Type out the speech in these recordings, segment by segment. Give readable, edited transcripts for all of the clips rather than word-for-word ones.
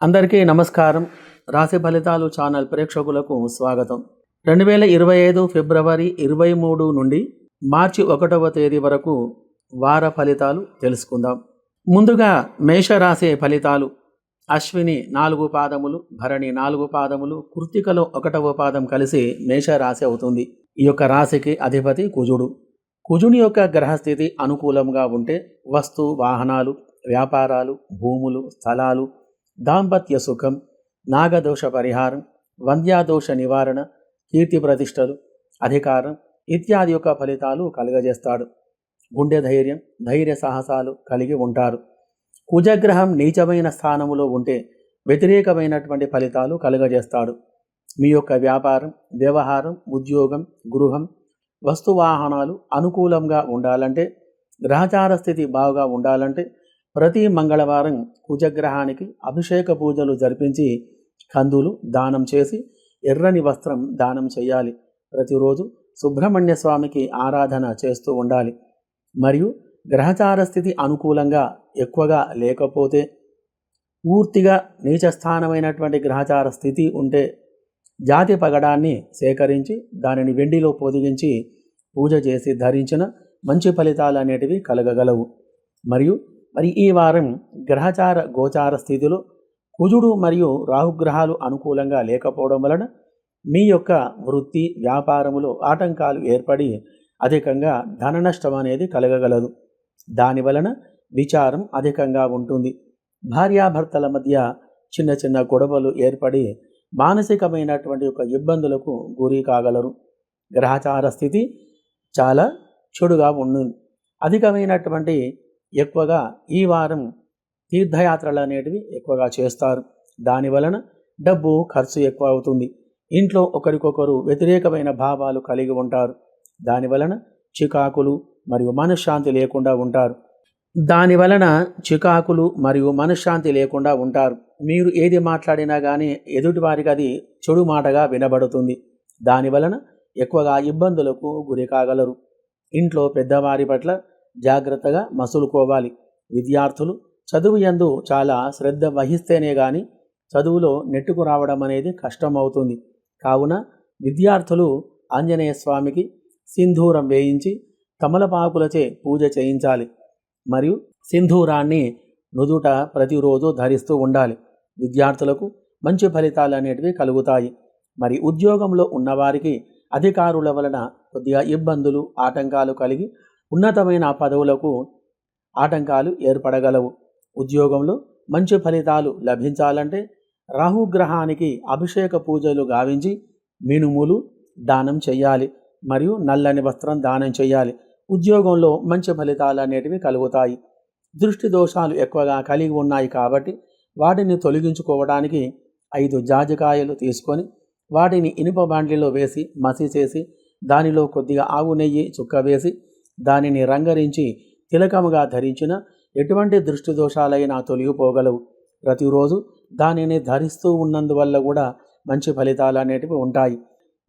అందరికీ నమస్కారం. రాశి ఫలితాలు ఛానల్ ప్రేక్షకులకు స్వాగతం. 2025 ఫిబ్రవరి 23 నుండి మార్చి 1వ తేదీ వరకు వార ఫలితాలు తెలుసుకుందాం. ముందుగా మేషరాశి ఫలితాలు. అశ్విని 4 పాదములు, భరణి 4 పాదములు, కృత్తికలో 1వ పాదం కలిసి మేషరాశి అవుతుంది. ఈ యొక్క రాశికి అధిపతి కుజుడు. కుజుని యొక్క గ్రహస్థితి అనుకూలంగా ఉంటే వస్తు వాహనాలు, వ్యాపారాలు, భూములు, స్థలాలు, దాంపత్య సుఖం, నాగదోష పరిహారం, వంద్యాదోష నివారణ, కీర్తి ప్రతిష్టలు, అధికారం ఇత్యాది యొక్క ఫలితాలు కలుగజేస్తాడు. గుండె ధైర్యం, ధైర్య సాహసాలు కలిగి ఉంటారు. కుజగ్రహం నీచమైన స్థానములో ఉంటే వ్యతిరేకమైనటువంటి ఫలితాలు కలుగజేస్తాడు. మీ యొక్క వ్యాపారం, వ్యవహారం, ఉద్యోగం, గృహం, వస్తువాహనాలు అనుకూలంగా ఉండాలంటే, గ్రహచార స్థితి బాగా ఉండాలంటే ప్రతి మంగళవారం కుజగ్రహానికి అభిషేక పూజలు జరిపించి కందులు దానం చేసి ఎర్రని వస్త్రం దానం చేయాలి. ప్రతిరోజు సుబ్రహ్మణ్య స్వామికి ఆరాధన చేస్తూ ఉండాలి. మరియు గ్రహచార స్థితి అనుకూలంగా ఎక్కువగా లేకపోతే, పూర్తిగా నీచస్థానమైనటువంటి గ్రహచార స్థితి ఉంటే జాతి పగడాన్ని సేకరించి దానిని వెండిలో పొదిగించి పూజ చేసి ధరించిన మంచి ఫలితాలు అనేటివి కలగగలవు. మరి ఈ వారం గ్రహచార గోచార స్థితిలో కుజుడు మరియు రాహుగ్రహాలు అనుకూలంగా లేకపోవడం వలన మీ యొక్క వృత్తి వ్యాపారములో ఆటంకాలు ఏర్పడి అధికంగా ధన నష్టం అనేది కలగగలదు. దాని వలన విచారం అధికంగా ఉంటుంది. భార్యాభర్తల మధ్య చిన్న చిన్న గొడవలు ఏర్పడి మానసికమైనటువంటి యొక్క ఇబ్బందులకు గురి కాగలరు. గ్రహచార స్థితి చాలా చెడుగా ఉంటుంది. అధికమైనటువంటి ఎక్కువగా ఈ వారం తీర్థయాత్రలు అనేటివి ఎక్కువగా చేస్తారు. దాని వలన డబ్బు ఖర్చు ఎక్కువ అవుతుంది. ఇంట్లో ఒకరికొకరు వ్యతిరేకమైన భావాలు కలిగి ఉంటారు. దాని వలన చికాకులు మరియు మనశ్శాంతి లేకుండా ఉంటారు. మీరు ఏది మాట్లాడినా కానీ ఎదుటివారికి అది చెడు మాటగా వినబడుతుంది. దాని వలన ఎక్కువగా ఇబ్బందులకు గురి కాగలరు. ఇంట్లో పెద్దవారి పట్ల జాగ్రత్తగా మసులుకోవాలి. విద్యార్థులు చదువు యందు చాలా శ్రద్ధ వహిస్తేనే కానీ చదువులో నెట్టుకు రావడం అనేది కష్టమవుతుంది. కావున విద్యార్థులు ఆంజనేయ స్వామికి సింధూరం వేయించి తమలపాకులచే పూజ చేయించాలి. మరియు సింధూరాన్ని నుదుట ప్రతిరోజు ధరిస్తూ ఉండాలి. విద్యార్థులకు మంచి ఫలితాలు అనేటివి కలుగుతాయి. మరి ఉద్యోగంలో ఉన్నవారికి అధికారుల వలన కొద్దిగా ఇబ్బందులు ఆటంకాలు కలిగి ఉన్నతమైన పదవులకు ఆటంకాలు ఏర్పడగలవు. ఉద్యోగంలో మంచి ఫలితాలు లభించాలంటే రాహుగ్రహానికి అభిషేక పూజలు గావించి మినుములు దానం చేయాలి. మరియు నల్లని వస్త్రం దానం చేయాలి. ఉద్యోగంలో మంచి ఫలితాలు అనేటివి కలుగుతాయి. దృష్టి దోషాలు ఎక్కువగా కలిగి ఉన్నాయి కాబట్టి వాటిని తొలగించుకోవడానికి 5 జాజికాయలు తీసుకొని వాటిని ఇనుప బాండ్లీలో వేసి మసి చేసి దానిలో కొద్దిగా ఆవు నెయ్యి చుక్క వేసి దానిని రంగరించి తిలకముగా ధరించిన ఎటువంటి దృష్టి దోషాలైనా తొలగిపోగలవు. ప్రతిరోజు దానిని ధరిస్తూ ఉన్నందువల్ల కూడా మంచి ఫలితాలు అనేటివి ఉంటాయి.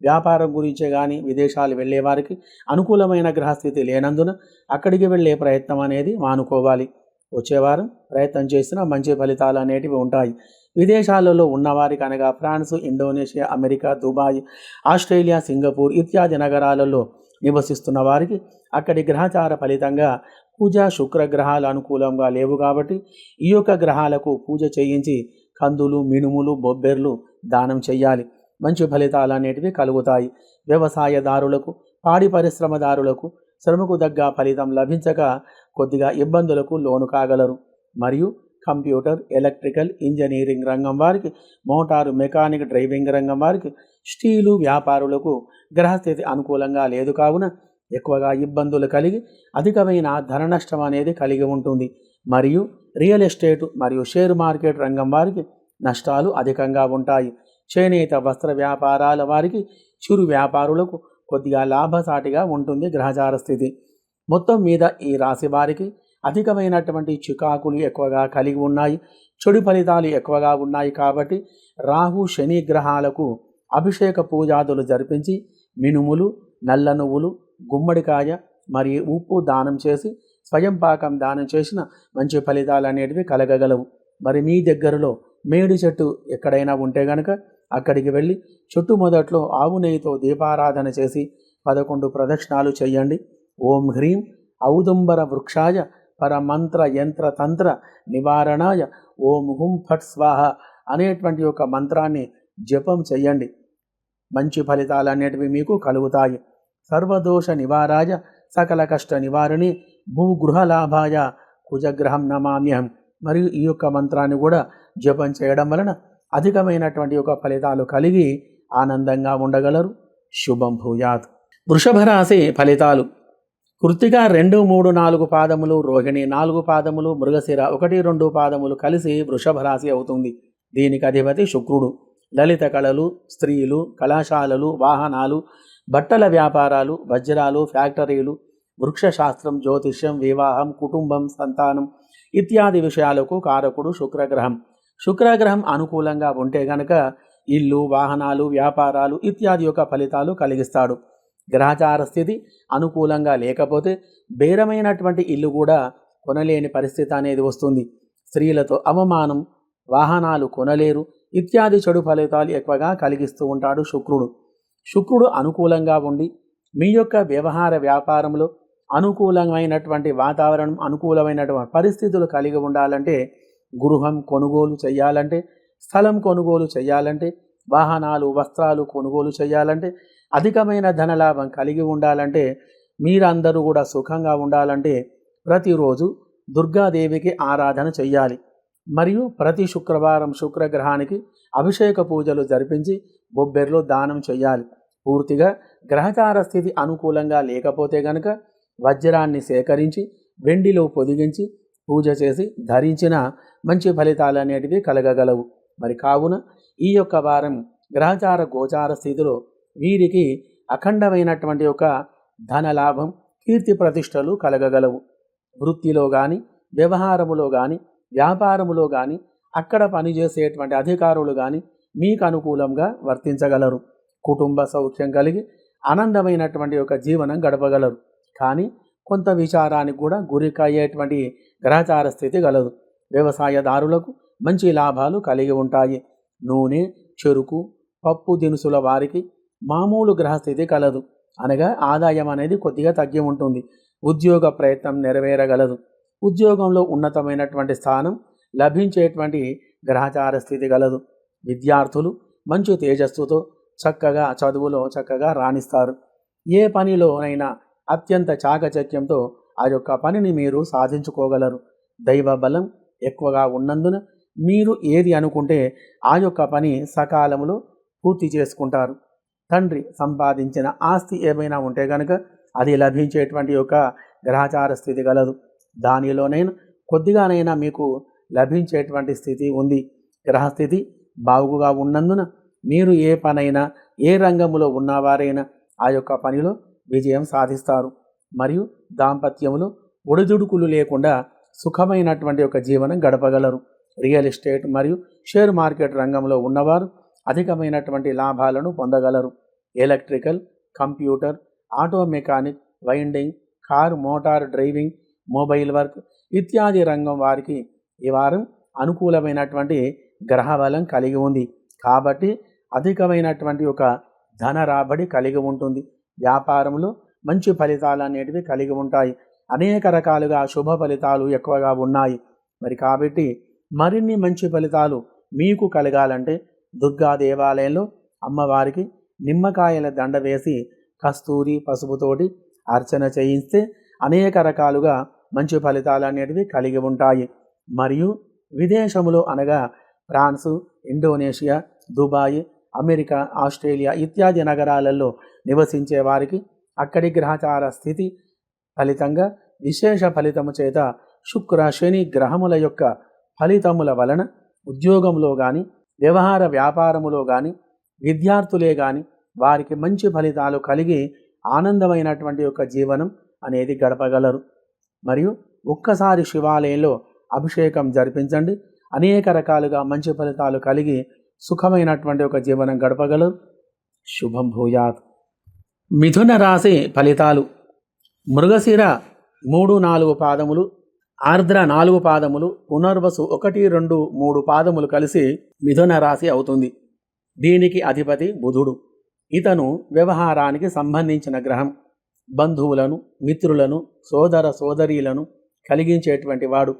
వ్యాపారం గురించే కానీ విదేశాలు వెళ్ళే వారికి అనుకూలమైన గ్రహస్థితి లేనందున అక్కడికి వెళ్ళే ప్రయత్నం అనేది మానుకోవాలి. వచ్చేవారం ప్రయత్నం చేసినా మంచి ఫలితాలు అనేటివి ఉంటాయి. విదేశాలలో ఉన్నవారికి అనగా France, Indonesia, America, Dubai, Australia, Singapore ఇత్యాది నగరాలలో నివసిస్తున్న వారికి అక్కడి గ్రహచార ఫలితంగా పూజ శుక్ర గ్రహాలు అనుకూలంగా లేవు కాబట్టి ఈ యొక్క గ్రహాలకు పూజ చేయించి కందులు, మినుములు, బొబ్బెర్లు దానం చేయాలి. మంచి ఫలితాలు అనేటివి కలుగుతాయి. వ్యవసాయదారులకు, పాడి పరిశ్రమదారులకు శ్రమకు తగ్గ ఫలితం లభించక కొద్దిగా ఇబ్బందులకు లోను కాగలరు. మరియు కంప్యూటర్, ఎలక్ట్రికల్, ఇంజనీరింగ్ రంగం వారికి, మోటారు మెకానిక్ డ్రైవింగ్ రంగం వారికి, స్టీలు వ్యాపారులకు గ్రహస్థితి అనుకూలంగా లేదు కావున ఎక్కువగా ఇబ్బందులు కలిగి అధికమైన ధన నష్టం అనేది కలిగి ఉంటుంది. మరియు రియల్ ఎస్టేట్ మరియు షేర్ మార్కెట్ రంగం వారికి నష్టాలు అధికంగా ఉంటాయి. చేనేత వస్త్ర వ్యాపారాల వారికి, చిరు వ్యాపారులకు కొద్దిగా లాభసాటిగా ఉంటుంది గ్రహచార స్థితి. మొత్తం మీద ఈ రాశి వారికి అధికమైనటువంటి చికాకులు ఎక్కువగా కలిగి ఉన్నాయి. చెడు ఫలితాలు ఎక్కువగా ఉన్నాయి కాబట్టి రాహు శని గ్రహాలకు అభిషేక పూజాదులు జరిపించి మినుములు, నల్ల నువ్వులు, గుమ్మడికాయ మరియు ఉప్పు దానం చేసి స్వయం పాకం దానం చేసిన మంచి ఫలితాలు అనేటివి కలగగలవు. మరి మీ దగ్గరలో మేడి చెట్టు ఎక్కడైనా ఉంటే గనక అక్కడికి వెళ్ళి చుట్టు మొదట్లో ఆవు నెయ్యితో దీపారాధన చేసి 11 ప్రదక్షిణాలు చేయండి. ఓం హ్రీం ఔదుంబర వృక్షాయ పరమంత్ర యంత్ర తంత్ర నివారణాయ ఓం హుం ఫట్ స్వాహ అనేటువంటి ఒక మంత్రాన్ని జపం చెయ్యండి. మంచి ఫలితాలు అనేటివి మీకు కలుగుతాయి. సర్వదోష నివారాయ సకల కష్ట నివారణి భూగృహ లాభాయ కుజగ్రహం నమామ్యహం. మరియు ఈ యొక్క మంత్రాన్ని కూడా జపం చేయడం వలన అధికమైనటువంటి ఒక ఫలితాలు కలిగి ఆనందంగా ఉండగలరు. శుభం భూయాత్. వృషభ రాశి ఫలితాలు. కృత్తిక 2, 3, 4 పాదములు, రోహిణి 4 పాదములు, మృగశిర 1, 2 పాదములు కలిసి వృషభ రాశి అవుతుంది. దీనికి అధిపతి శుక్రుడు. లలిత కళలు, స్త్రీలు, కళాశాలలు, వాహనాలు, బట్టల వ్యాపారాలు, వజ్రాలు, ఫ్యాక్టరీలు, వృక్షశాస్త్రం, జ్యోతిష్యం, వివాహం, కుటుంబం, సంతానం ఇత్యాది విషయాలకు కారకుడు శుక్రగ్రహం. శుక్రగ్రహం అనుకూలంగా ఉంటే గనక ఇల్లు, వాహనాలు, వ్యాపారాలు ఇత్యాది యొక్క ఫలితాలు కలిగిస్తాడు. గ్రహచార స్థితి అనుకూలంగా లేకపోతే బేరమైనటువంటి ఇల్లు కూడా కొనలేని పరిస్థితి అనేది వస్తుంది. స్త్రీలతో అవమానం, వాహనాలు కొనలేరు ఇత్యాది చెడు ఫలితాలు ఎక్కువగా కలిగిస్తూ ఉంటాడు శుక్రుడు. శుక్రుడు అనుకూలంగా ఉండి మీ యొక్క వ్యవహార వ్యాపారంలో అనుకూలమైనటువంటి వాతావరణం, అనుకూలమైనటువంటి పరిస్థితులు కలిగి ఉండాలంటే, గృహం కొనుగోలు చేయాలంటే, స్థలం కొనుగోలు చేయాలంటే, వాహనాలు, వస్త్రాలు కొనుగోలు చేయాలంటే, అధికమైన ధనలాభం కలిగి ఉండాలంటే, మీరందరూ కూడా సుఖంగా ఉండాలంటే ప్రతిరోజు దుర్గాదేవికి ఆరాధన చెయ్యాలి. మరియు ప్రతి శుక్రవారం శుక్రగ్రహానికి అభిషేక పూజలు జరిపించి బొబ్బెర్లో దానం చెయ్యాలి. పూర్తిగా గ్రహచార స్థితి అనుకూలంగా లేకపోతే గనక వజ్రాన్ని సేకరించి వెండిలో పొదిగించి పూజ చేసి ధరించిన మంచి ఫలితాలు అనేటివి కలగగలవు. మరి కావున ఈ యొక్క వారం గ్రహచార గోచార స్థితిలో వీరికి అఖండమైనటువంటి ఒక ధనలాభం, కీర్తి ప్రతిష్టలు కలగగలవు. వృత్తిలో కానీ, వ్యవహారములో కానీ, వ్యాపారములో కానీ, అక్కడ పనిచేసేటువంటి అధికారులు కానీ మీకు అనుకూలంగా వర్తించగలరు. కుటుంబ సౌఖ్యం కలిగి ఆనందమైనటువంటి ఒక జీవనం గడపగలరు. కానీ కొంత విచారానికి కూడా గురికయ్యేటువంటి గ్రహచార స్థితి గలదు. వ్యవసాయదారులకు మంచి లాభాలు కలిగి ఉంటాయి. నూనె, చెరుకు, పప్పు దినుసుల వారికి మామూలు గ్రహస్థితి కలదు. అనగా ఆదాయం అనేది కొద్దిగా తగ్గి ఉంటుంది. ఉద్యోగ ప్రయత్నం నెరవేరగలదు. ఉద్యోగంలో ఉన్నతమైనటువంటి స్థానం లభించేటువంటి గ్రహచార స్థితి గలదు. విద్యార్థులు మంచి తేజస్సుతో చక్కగా చదువులో చక్కగా రాణిస్తారు. ఏ పనిలోనైనా అత్యంత చాకచక్యంతో ఆ యొక్క పనిని మీరు సాధించుకోగలరు. దైవ బలం ఎక్కువగా ఉన్నందున మీరు ఏది అనుకుంటే ఆ యొక్క పని సకాలంలో పూర్తి చేసుకుంటారు. తండ్రి సంపాదించిన ఆస్తి ఏమైనా ఉంటే కనుక అది లభించేటువంటి యొక్క గ్రహచార స్థితి గలదు. దానిలోనైనా కొద్దిగానైనా మీకు లభించేటువంటి స్థితి ఉంది. గ్రహస్థితి బాగుగా ఉన్నందున మీరు ఏ పనైనా, ఏ రంగంలో ఉన్నవారైనా ఆ యొక్క పనిలో విజయం సాధిస్తారు. మరియు దాంపత్యంలో ఒడిదుడుకులు లేకుండా సుఖమైనటువంటి ఒక జీవనం గడపగలరు. రియల్ ఎస్టేట్ మరియు షేర్ మార్కెట్ రంగంలో ఉన్నవారు అధికమైనటువంటి లాభాలను పొందగలరు. Electrical, computer, auto mechanic, winding, car motor driving, mobile work ఇత్యాది రంగం వారికి ఈ వారం అనుకూలమైనటువంటి గ్రహబలం కలిగి ఉంది. కాబట్టి అధికమైనటువంటి ఒక ధన రాబడి కలిగి ఉంటుంది. వ్యాపారంలో మంచి ఫలితాలు అనేటివి కలిగి ఉంటాయి. అనేక రకాలుగా శుభ ఫలితాలు ఎక్కువగా ఉన్నాయి. మరి కాబట్టి మరిన్ని మంచి ఫలితాలు మీకు కలగాలంటే దుర్గా దేవాలయంలో అమ్మవారికి నిమ్మకాయల దండ వేసి కస్తూరి పసుపుతోటి అర్చన చేయిస్తే అనేక రకాలుగా మంచి ఫలితాలు అనేటివి కలిగి ఉంటాయి. మరియు విదేశములో అనగా France, Indonesia, Dubai, America, Australia ఇత్యాది నగరాలలో నివసించే వారికి అక్కడి గ్రహచార స్థితి ఫలితంగా విశేష ఫలితము చేత శుక్ర, శని గ్రహముల యొక్క ఫలితముల వలన ఉద్యోగంలో కానీ, వ్యవహార వ్యాపారములో కానీ, విద్యార్థులే కానీ వారికి మంచి ఫలితాలు కలిగి ఆనందమైనటువంటి యొక్క జీవనం అనేది గడపగలరు. మరియు ఒక్కసారి శివాలయంలో అభిషేకం జరిపించండి. అనేక రకాలుగా మంచి ఫలితాలు కలిగి సుఖమైనటువంటి ఒక జీవనం గడపగలరు. శుభం భూయాత్. మిథున రాశి ఫలితాలు. మృగశిర 3, 4 పాదములు, ఆర్ద్ర 4 పాదములు, పునర్వసు 1, 2, 3 పాదములు కలిసి మిథున రాశి అవుతుంది. దీనికి అధిపతి బుధుడు. ఇతను వ్యవహారానికి సంబంధించిన గ్రహం. బంధువులను, మిత్రులను, సోదర సోదరీలను కలిగించేటువంటి వాడు.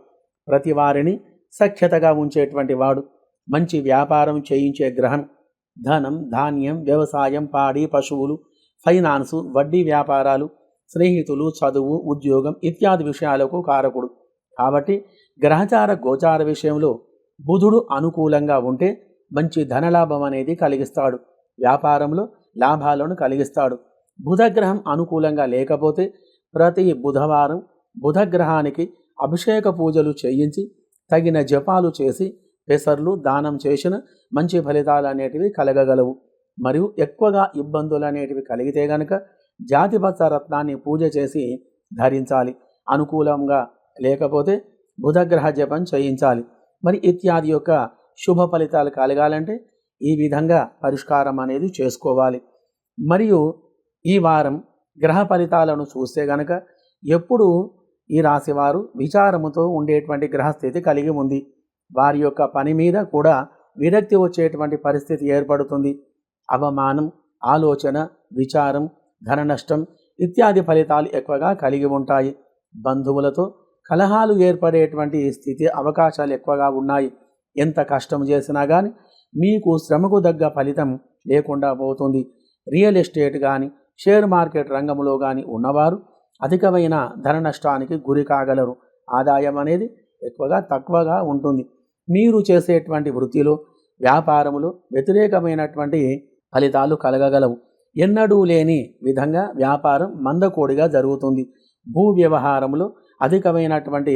ప్రతి వారిని సఖ్యతగా ఉంచేటువంటి వాడు. మంచి వ్యాపారం చేయించే గ్రహం. ధనం, ధాన్యం, వ్యవసాయం, పాడి, పశువులు, ఫైనాన్సు, వడ్డీ వ్యాపారాలు, స్నేహితులు, చదువు, ఉద్యోగం ఇత్యాది విషయాలకు కారకుడు. కాబట్టి గ్రహచార గోచార విషయంలో బుధుడు అనుకూలంగా ఉంటే మంచి ధనలాభం అనేది కలిగిస్తాడు. వ్యాపారంలో లాభాలను కలిగిస్తాడు. బుధగ్రహం అనుకూలంగా లేకపోతే ప్రతి బుధవారం బుధగ్రహానికి అభిషేక పూజలు చేయించి తగిన జపాలు చేసి పెసర్లు దానం చేసిన మంచి ఫలితాలు అనేటివి కలగగలవు. మరియు ఎక్కువగా ఇబ్బందులు అనేటివి కలిగితే గనక జాతిపత్ర రత్నాన్ని పూజ చేసి ధరించాలి. అనుకూలంగా లేకపోతే బుధగ్రహ జపం చేయించాలి. మరి ఇత్యాది యొక్క శుభ ఫలితాలు కలగాలంటే ఈ విధంగా పరిష్కారం అనేది చేసుకోవాలి. మరియు ఈ వారం గ్రహ ఫలితాలను చూస్తే గనక ఎప్పుడు ఈ రాశివారు విచారముతో ఉండేటువంటి గ్రహస్థితి కలిగి ఉంది. వారి యొక్క పని మీద కూడా విరక్తి వచ్చేటువంటి పరిస్థితి ఏర్పడుతుంది. అవమానం, ఆలోచన, విచారం, ధన నష్టం ఇత్యాది ఫలితాలు ఎక్కువగా కలిగి ఉంటాయి. బంధువులతో కలహాలు ఏర్పడేటువంటి స్థితి అవకాశాలు ఎక్కువగా ఉన్నాయి. ఎంత కష్టం చేసినా కానీ మీకు శ్రమకు తగ్గ ఫలితం లేకుండా పోతుంది. రియల్ ఎస్టేట్ కానీ షేర్ మార్కెట్ రంగంలో కానీ ఉన్నవారు అధికమైన ధన నష్టానికి గురి కాగలరు. ఆదాయం అనేది ఎక్కువగా తక్కువగా ఉంటుంది. మీరు చేసేటువంటి వృత్తిలో వ్యాపారములో వ్యతిరేకమైనటువంటి ఫలితాలు కలగగలవు. ఎన్నడూ లేని విధంగా వ్యాపారం మందకోడిగా జరుగుతుంది. భూ వ్యవహారంలో అధికమైనటువంటి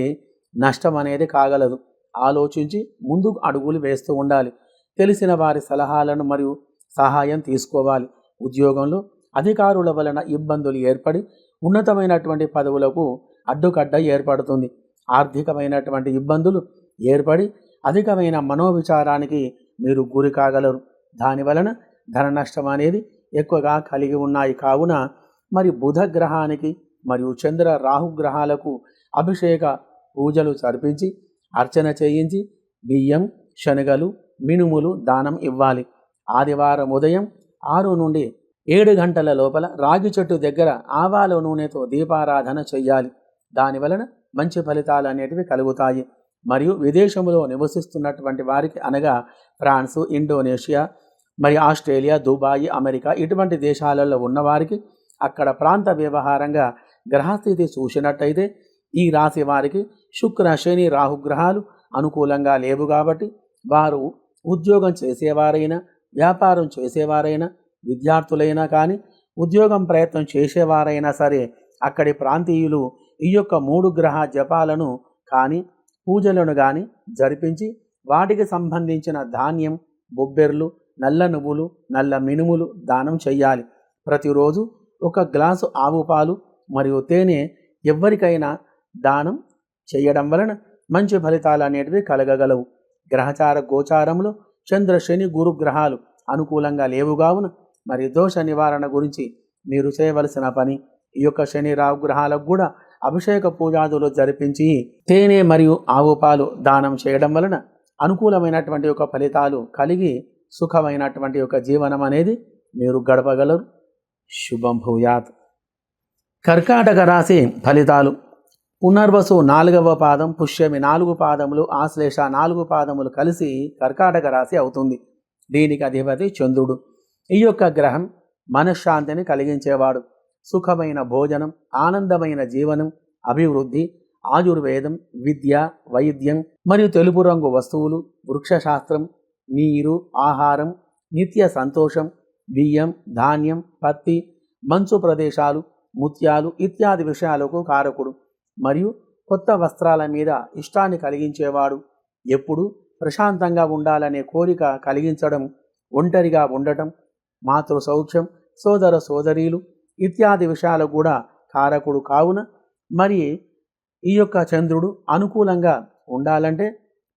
నష్టం అనేది కాగలదు. ఆలోచించి ముందుకు అడుగులు వేస్తూ ఉండాలి. తెలిసిన వారి సలహాలను మరియు సహాయం తీసుకోవాలి. ఉద్యోగంలో అధికారుల వలన ఇబ్బందులు ఏర్పడి ఉన్నతమైనటువంటి పదవులకు అడ్డుకట్ట ఏర్పడుతుంది. ఆర్థికమైనటువంటి ఇబ్బందులు ఏర్పడి అధికమైన మనోవిచారానికి మీరు గురి కాగలరు. దానివలన ధన నష్టం అనేది ఎక్కువగా కలిగి ఉన్నాయి. కావున మరి బుధ గ్రహానికి మరియు చంద్ర రాహుగ్రహాలకు అభిషేక పూజలు జరిపించి అర్చన చేయించి బియ్యం, శనగలు, మినుములు దానం ఇవ్వాలి. ఆదివారం ఉదయం 6 నుండి 7 గంటల లోపల రాగి చెట్టు దగ్గర ఆవాల నూనెతో దీపారాధన చెయ్యాలి. దానివలన మంచి ఫలితాలు అనేటివి కలుగుతాయి. మరియు విదేశంలో నివసిస్తున్నటువంటి వారికి అనగా ఫ్రాన్సు, ఇండోనేషియా, మరి ఆస్ట్రేలియా, దుబాయ్, అమెరికా ఇటువంటి దేశాలలో ఉన్నవారికి అక్కడ ప్రాంత వ్యవహారంగా గ్రహస్థితి చూసినట్టయితే ఈ రాశి వారికి శుక్ర, శని, రాహుగ్రహాలు అనుకూలంగా లేవు. కాబట్టి వారు ఉద్యోగం చేసేవారైనా, వ్యాపారం చేసేవారైనా, విద్యార్థులైనా కానీ, ఉద్యోగం ప్రయత్నం చేసేవారైనా సరే అక్కడి ప్రాంతీయులు ఈ యొక్క 3 గ్రహ జపాలను కానీ పూజలను కానీ జరిపించి వాటికి సంబంధించిన ధాన్యం, బొబ్బెర్లు, నల్ల నువ్వులు, నల్ల మినుములు దానం చెయ్యాలి. ప్రతిరోజు 1 గ్లాసు ఆవు పాలు మరియు తేనె ఎవరికైనా దానం చేయడం వలన మంచి ఫలితాలు అనేటివి కలగగలవు. గ్రహచార గోచారంలో చంద్ర, శని, గురు గ్రహాలు అనుకూలంగా లేవు. కావున మరి దోష నివారణ గురించి మీరు చేయవలసిన పని ఈ యొక్క శని, రాహు గ్రహాలకు కూడా అభిషేక పూజాదులు జరిపించి తేనె మరియు ఆవు పాలు దానం చేయడం వలన అనుకూలమైనటువంటి యొక్క ఫలితాలు కలిగి సుఖమైనటువంటి యొక్క జీవనం అనేది మీరు గడపగలరు. శుభం భూయాత్. కర్కాటక రాశి ఫలితాలు. పునర్వసు 4వ పాదం, పుష్యమి 4 పాదములు, ఆశ్లేష 4 పాదములు కలిసి కర్కాటక రాశి అవుతుంది. దీనికి అధిపతి చంద్రుడు. ఈ యొక్క గ్రహం మనశ్శాంతిని కలిగించేవాడు. సుఖమైన భోజనం, ఆనందమైన జీవనం, అభివృద్ధి, ఆయుర్వేదం, విద్య, వైద్యం మరియు తెలుపు రంగు వస్తువులు, వృక్షశాస్త్రం, నీరు, ఆహారం, నిత్య సంతోషం, బియ్యం, ధాన్యం, పత్తి, మంచు ప్రదేశాలు, ముత్యాలు ఇత్యాది విషయాలకు కారకుడు. మరియు కొత్త వస్త్రాల మీద ఇష్టాన్ని కలిగించేవాడు. ఎప్పుడు ప్రశాంతంగా ఉండాలనే కోరిక కలిగించడం, ఒంటరిగా ఉండటం, మాతృ సౌఖ్యం, సోదర సోదరీలు ఇత్యాది విషయాలకు కూడా కారకుడు. కావున మరి ఈ యొక్క చంద్రుడు అనుకూలంగా ఉండాలంటే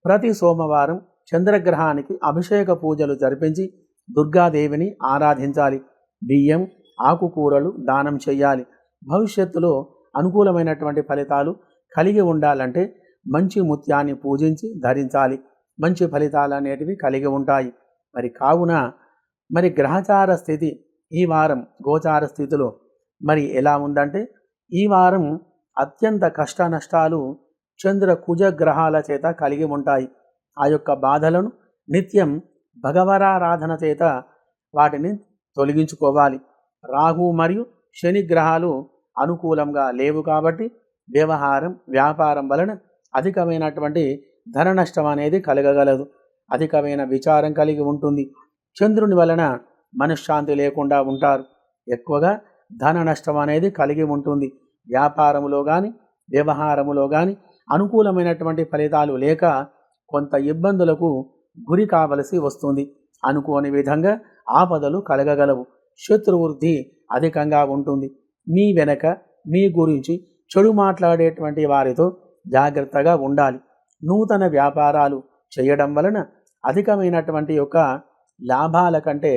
ప్రతి సోమవారం చంద్రగ్రహానికి అభిషేక పూజలు జరిపించి దుర్గాదేవిని ఆరాధించాలి. బియ్యం, ఆకుకూరలు దానం చేయాలి. భవిష్యత్తులో అనుకూలమైనటువంటి ఫలితాలు కలిగి ఉండాలంటే మంచి ముత్యాన్ని పూజించి ధరించాలి. మంచి ఫలితాలు అనేటివి కలిగి ఉంటాయి. మరి కావున గ్రహచార స్థితి ఈ వారం గోచార స్థితిలో మరి ఎలా ఉందంటే, ఈ వారం అత్యంత కష్ట నష్టాలు చంద్ర కుజ గ్రహాల చేత కలిగి ఉంటాయి. ఆ యొక్క బాధలను నిత్యం భగవరారాధన చేత వాటిని తొలగించుకోవాలి. రాహు మరియు శని గ్రహాలు అనుకూలంగా లేవు కాబట్టి వ్యవహారం వ్యాపారం వలన అధికమైనటువంటి ధన నష్టం అనేది కలగగలదు. అధికమైన విచారం కలిగి ఉంటుంది. చంద్రుని వలన మనశ్శాంతి లేకుండా ఉంటారు. ఎక్కువగా ధన నష్టం అనేది కలిగి ఉంటుంది. వ్యాపారములో కానీ వ్యవహారములో కానీ అనుకూలమైనటువంటి ఫలితాలు లేక కొంత ఇబ్బందులకు గురి కావలసి వస్తుంది. అనుకోని విధంగా ఆపదలు కలగగలవు. శత్రువృద్ధి అధికంగా ఉంటుంది. మీ వెనక మీ గురించి చెడు మాట్లాడేటువంటి వారితో జాగ్రత్తగా ఉండాలి. నూతన వ్యాపారాలు చేయడం వలన అధికమైనటువంటి యొక్క లాభాల కంటే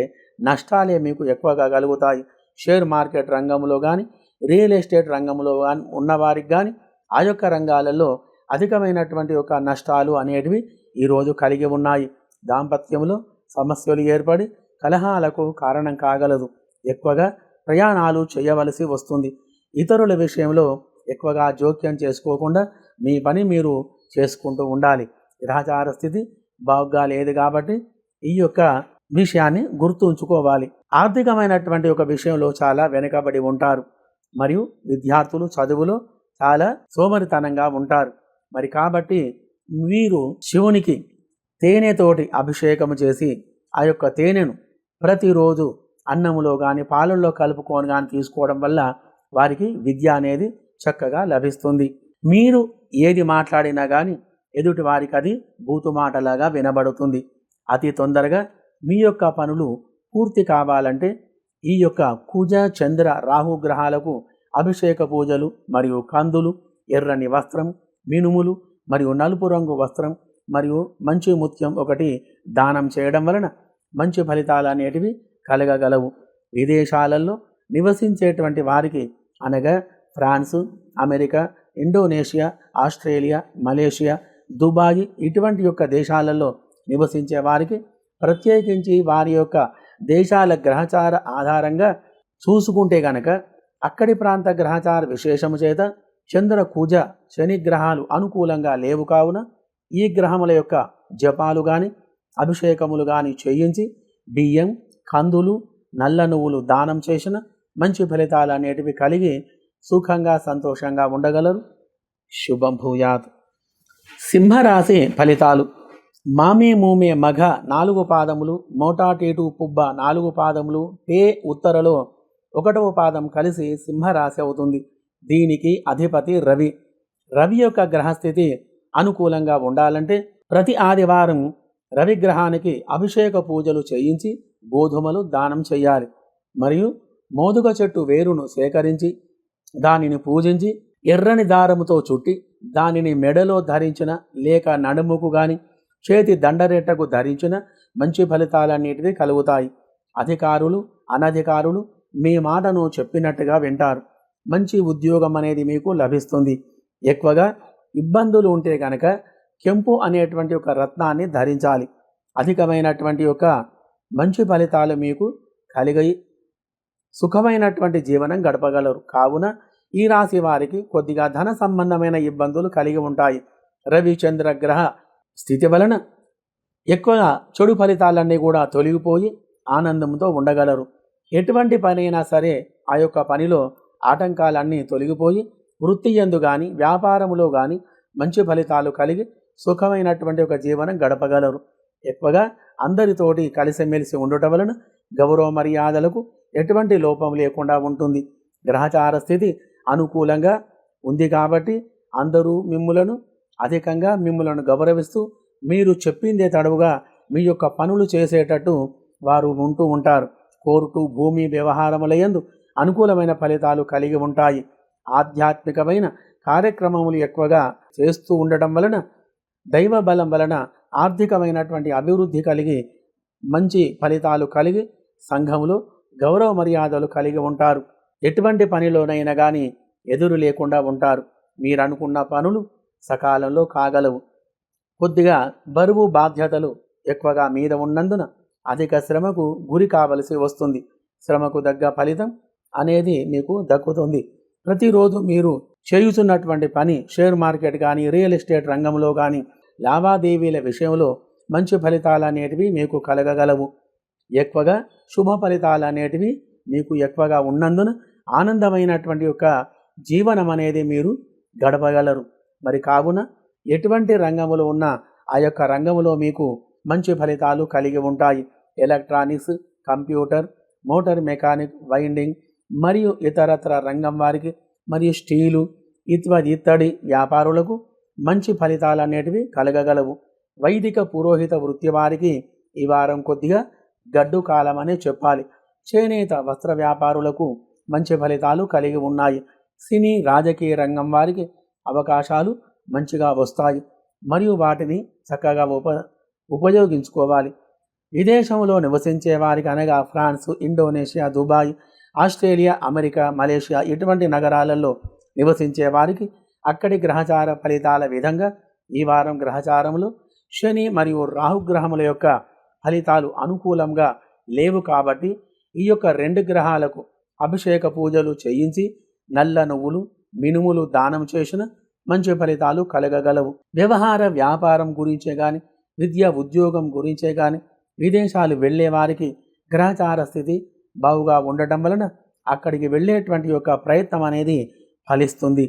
నష్టాలే మీకు ఎక్కువగా కలుగుతాయి. షేర్ మార్కెట్ రంగంలో కానీ రియల్ ఎస్టేట్ రంగంలో కానీ ఉన్నవారికి కానీ ఆ యొక్క రంగాలలో అధికమైనటువంటి యొక్క నష్టాలు అనేటివి ఈరోజు కలిగి ఉన్నాయి. దాంపత్యంలో సమస్యలు ఏర్పడి కలహాలకు కారణం కాగలదు. ఎక్కువగా ప్రయాణాలు చేయవలసి వస్తుంది. ఇతరుల విషయంలో ఎక్కువగా జోక్యం చేసుకోకుండా మీ పని మీరు చేసుకుంటూ ఉండాలి. గ్రహచార స్థితి బాగా లేదు కాబట్టి ఈ యొక్క విషయాన్ని గుర్తుంచుకోవాలి. ఆర్థికమైనటువంటి ఒక విషయంలో చాలా వెనుకబడి ఉంటారు. మరియు విద్యార్థులు చదువులో చాలా సోమరితనంగా ఉంటారు. మరి కాబట్టి వీరు శివునికి తేనెతోటి అభిషేకము చేసి ఆ యొక్క తేనెను ప్రతిరోజు అన్నములో కానీ పాలల్లో కలుపుకొని కానీ తీసుకోవడం వల్ల వారికి విద్య అనేది చక్కగా లభిస్తుంది. మీరు ఏది మాట్లాడినా కానీ ఎదుటి వారికి అది బూతు మాటలాగా వినబడుతుంది. అతి తొందరగా మీ యొక్క పనులు పూర్తి కావాలంటే ఈ యొక్క కుజ చంద్ర రాహు గ్రహాలకు అభిషేక పూజలు మరియు కందులు, ఎర్రని వస్త్రం, మినుములు మరియు నలుపు రంగు వస్త్రం మరియు మంచి ముత్యం ఒకటి దానం చేయడం వలన మంచి ఫలితాలు అనేటివి కలగగలవు. విదేశాలలో నివసించేటువంటి వారికి అనగా France, America, Indonesia, Australia, Malaysia, Dubai ఇటువంటి యొక్క దేశాలలో నివసించే వారికి ప్రత్యేకించి వారి యొక్క దేశాల గ్రహచార ఆధారంగా చూసుకుంటే గనక అక్కడి ప్రాంత గ్రహచార విశేషము చేత చంద్ర కుజ శని గ్రహాలు అనుకూలంగా లేవు. కావున ఈ గ్రహముల యొక్క జపాలు కానీ అభిషేకములు కానీ చేయించి బియ్యం, కందులు, నల్ల నువ్వులు దానం చేసిన మంచి ఫలితాలు అనేటివి కలిగి సుఖంగా సంతోషంగా ఉండగలరు. శుభం భూయాత్. సింహరాశి ఫలితాలు. మామే మూమే మఘ 4 పాదములు, మోటాటేటు పుబ్బ 4 పాదములు, టే ఉత్తరలో 1వ పాదం కలిసి సింహరాశి అవుతుంది. దీనికి అధిపతి రవి. రవి యొక్క గ్రహస్థితి అనుకూలంగా ఉండాలంటే ప్రతి ఆదివారం రవిగ్రహానికి అభిషేక పూజలు చేయించి గోధుమలు దానం చేయాలి. మరియు మోదుగ చెట్టు వేరును సేకరించి దానిని పూజించి ఎర్రని దారముతో చుట్టి దానిని మెడలో ధరించిన లేక నడుముకు కానీ చేతి దండరెట్టకు ధరించిన మంచి ఫలితాలన్నిటివి కలుగుతాయి. అధికారులు అనధికారులు మీ మాటను చెప్పినట్టుగా వింటారు. మంచి ఉద్యోగం అనేది మీకు లభిస్తుంది. ఎక్కువగా ఇబ్బందులు ఉంటే కనుక కెంపు అనేటువంటి ఒక రత్నాన్ని ధరించాలి. అధికమైనటువంటి యొక్క మంచి ఫలితాలు మీకు కలిగి సుఖమైనటువంటి జీవనం గడపగలరు. కావున ఈ రాశి వారికి కొద్దిగా ధన సంబంధమైన ఇబ్బందులు కలిగి ఉంటాయి. రవిచంద్ర గ్రహ స్థితి వలన ఎక్కువగా చెడు ఫలితాలన్నీ కూడా తొలగిపోయి ఆనందంతో ఉండగలరు. ఎటువంటి పనైనా సరే ఆ యొక్క పనిలో ఆటంకాలన్నీ తొలగిపోయి వృత్తి యందు కానీ వ్యాపారములో కానీ మంచి ఫలితాలు కలిగి సుఖమైనటువంటి ఒక జీవనం గడపగలరు. ఎక్కువగా అందరితోటి కలిసిమెలిసి ఉండటం వలన గౌరవ మర్యాదలకు ఎటువంటి లోపం లేకుండా ఉంటుంది. గ్రహచార స్థితి అనుకూలంగా ఉంది కాబట్టి అందరూ మిమ్ములను గౌరవిస్తూ మీరు చెప్పిందే తడవుగా మీ యొక్క పనులు చేసేటట్టు వారు ఉంటూ ఉంటారు. కోర్టు, భూమి వ్యవహారములయందు అనుకూలమైన ఫలితాలు కలిగి ఉంటాయి. ఆధ్యాత్మికమైన కార్యక్రమములు ఎక్కువగా చేస్తూ ఉండటం వలన దైవ బలం వలన ఆర్థికమైనటువంటి అభివృద్ధి కలిగి మంచి ఫలితాలు కలిగి సంఘములో గౌరవ మర్యాదలు కలిగి ఉంటారు. ఎటువంటి పనిలోనైనా కానీ ఎదురు లేకుండా ఉంటారు. మీరు అనుకున్న పనులు సకాలంలో కాగలవు. కొద్దిగా బరువు బాధ్యతలు ఎక్కువగా మీద ఉన్నందున అధిక శ్రమకు గురి కావలసి వస్తుంది. శ్రమకు తగ్గ ఫలితం అనేది మీకు దక్కుతుంది. ప్రతిరోజు మీరు చేయుతున్నటువంటి పని షేర్ మార్కెట్ కానీ రియల్ ఎస్టేట్ రంగంలో కానీ లావాదేవీల విషయంలో మంచి ఫలితాలు అనేటివి మీకు కలగగలవు. ఎక్కువగా శుభ ఫలితాలు అనేటివి మీకు ఎక్కువగా ఉన్నందున ఆనందమైనటువంటి యొక్క జీవనం అనేది మీరు గడపగలరు. మరి కావున ఎటువంటి రంగంలో ఉన్నా ఆ యొక్క రంగంలో మీకు మంచి ఫలితాలు కలిగి ఉంటాయి. Electronics, computer, motor mechanic, winding మరియు ఇతరత్ర రంగం వారికి మరియు స్టీలు ఇత్తడి వ్యాపారులకు మంచి ఫలితాలు అనేటివి కలగగలవు. వైదిక పురోహిత వృత్తి వారికి ఈ వారం కొద్దిగా గడ్డు కాలం అనే చెప్పాలి. చేనేత వస్త్ర వ్యాపారులకు మంచి ఫలితాలు కలిగి ఉన్నాయి. సినీ రాజకీయ రంగం వారికి అవకాశాలు మంచిగా వస్తాయి మరియు వాటిని చక్కగా ఉపయోగించుకోవాలి. విదేశంలో నివసించే వారికి అనగా France, Indonesia, Dubai, Australia, America, Malaysia ఇటువంటి నగరాలలో నివసించే వారికి అక్కడి గ్రహచార ఫలితాల విధంగా ఈ వారం గ్రహచారములు శని మరియు రాహుగ్రహముల యొక్క ఫలితాలు అనుకూలంగా లేవు. కాబట్టి ఈ యొక్క 2 గ్రహాలకు అభిషేక పూజలు చేయించి నల్ల నువ్వులు, మినుములు దానం చేసిన మంచి ఫలితాలు కలగగలవు. వ్యవహార వ్యాపారం గురించే కానీ విద్య ఉద్యోగం గురించే కానీ విదేశాలు వెళ్ళే వారికి గ్రహచార స్థితి బాగుగా ఉండటం వలన అక్కడికి వెళ్ళేటువంటి యొక్క ప్రయత్నం అనేది ఫలిస్తుంది.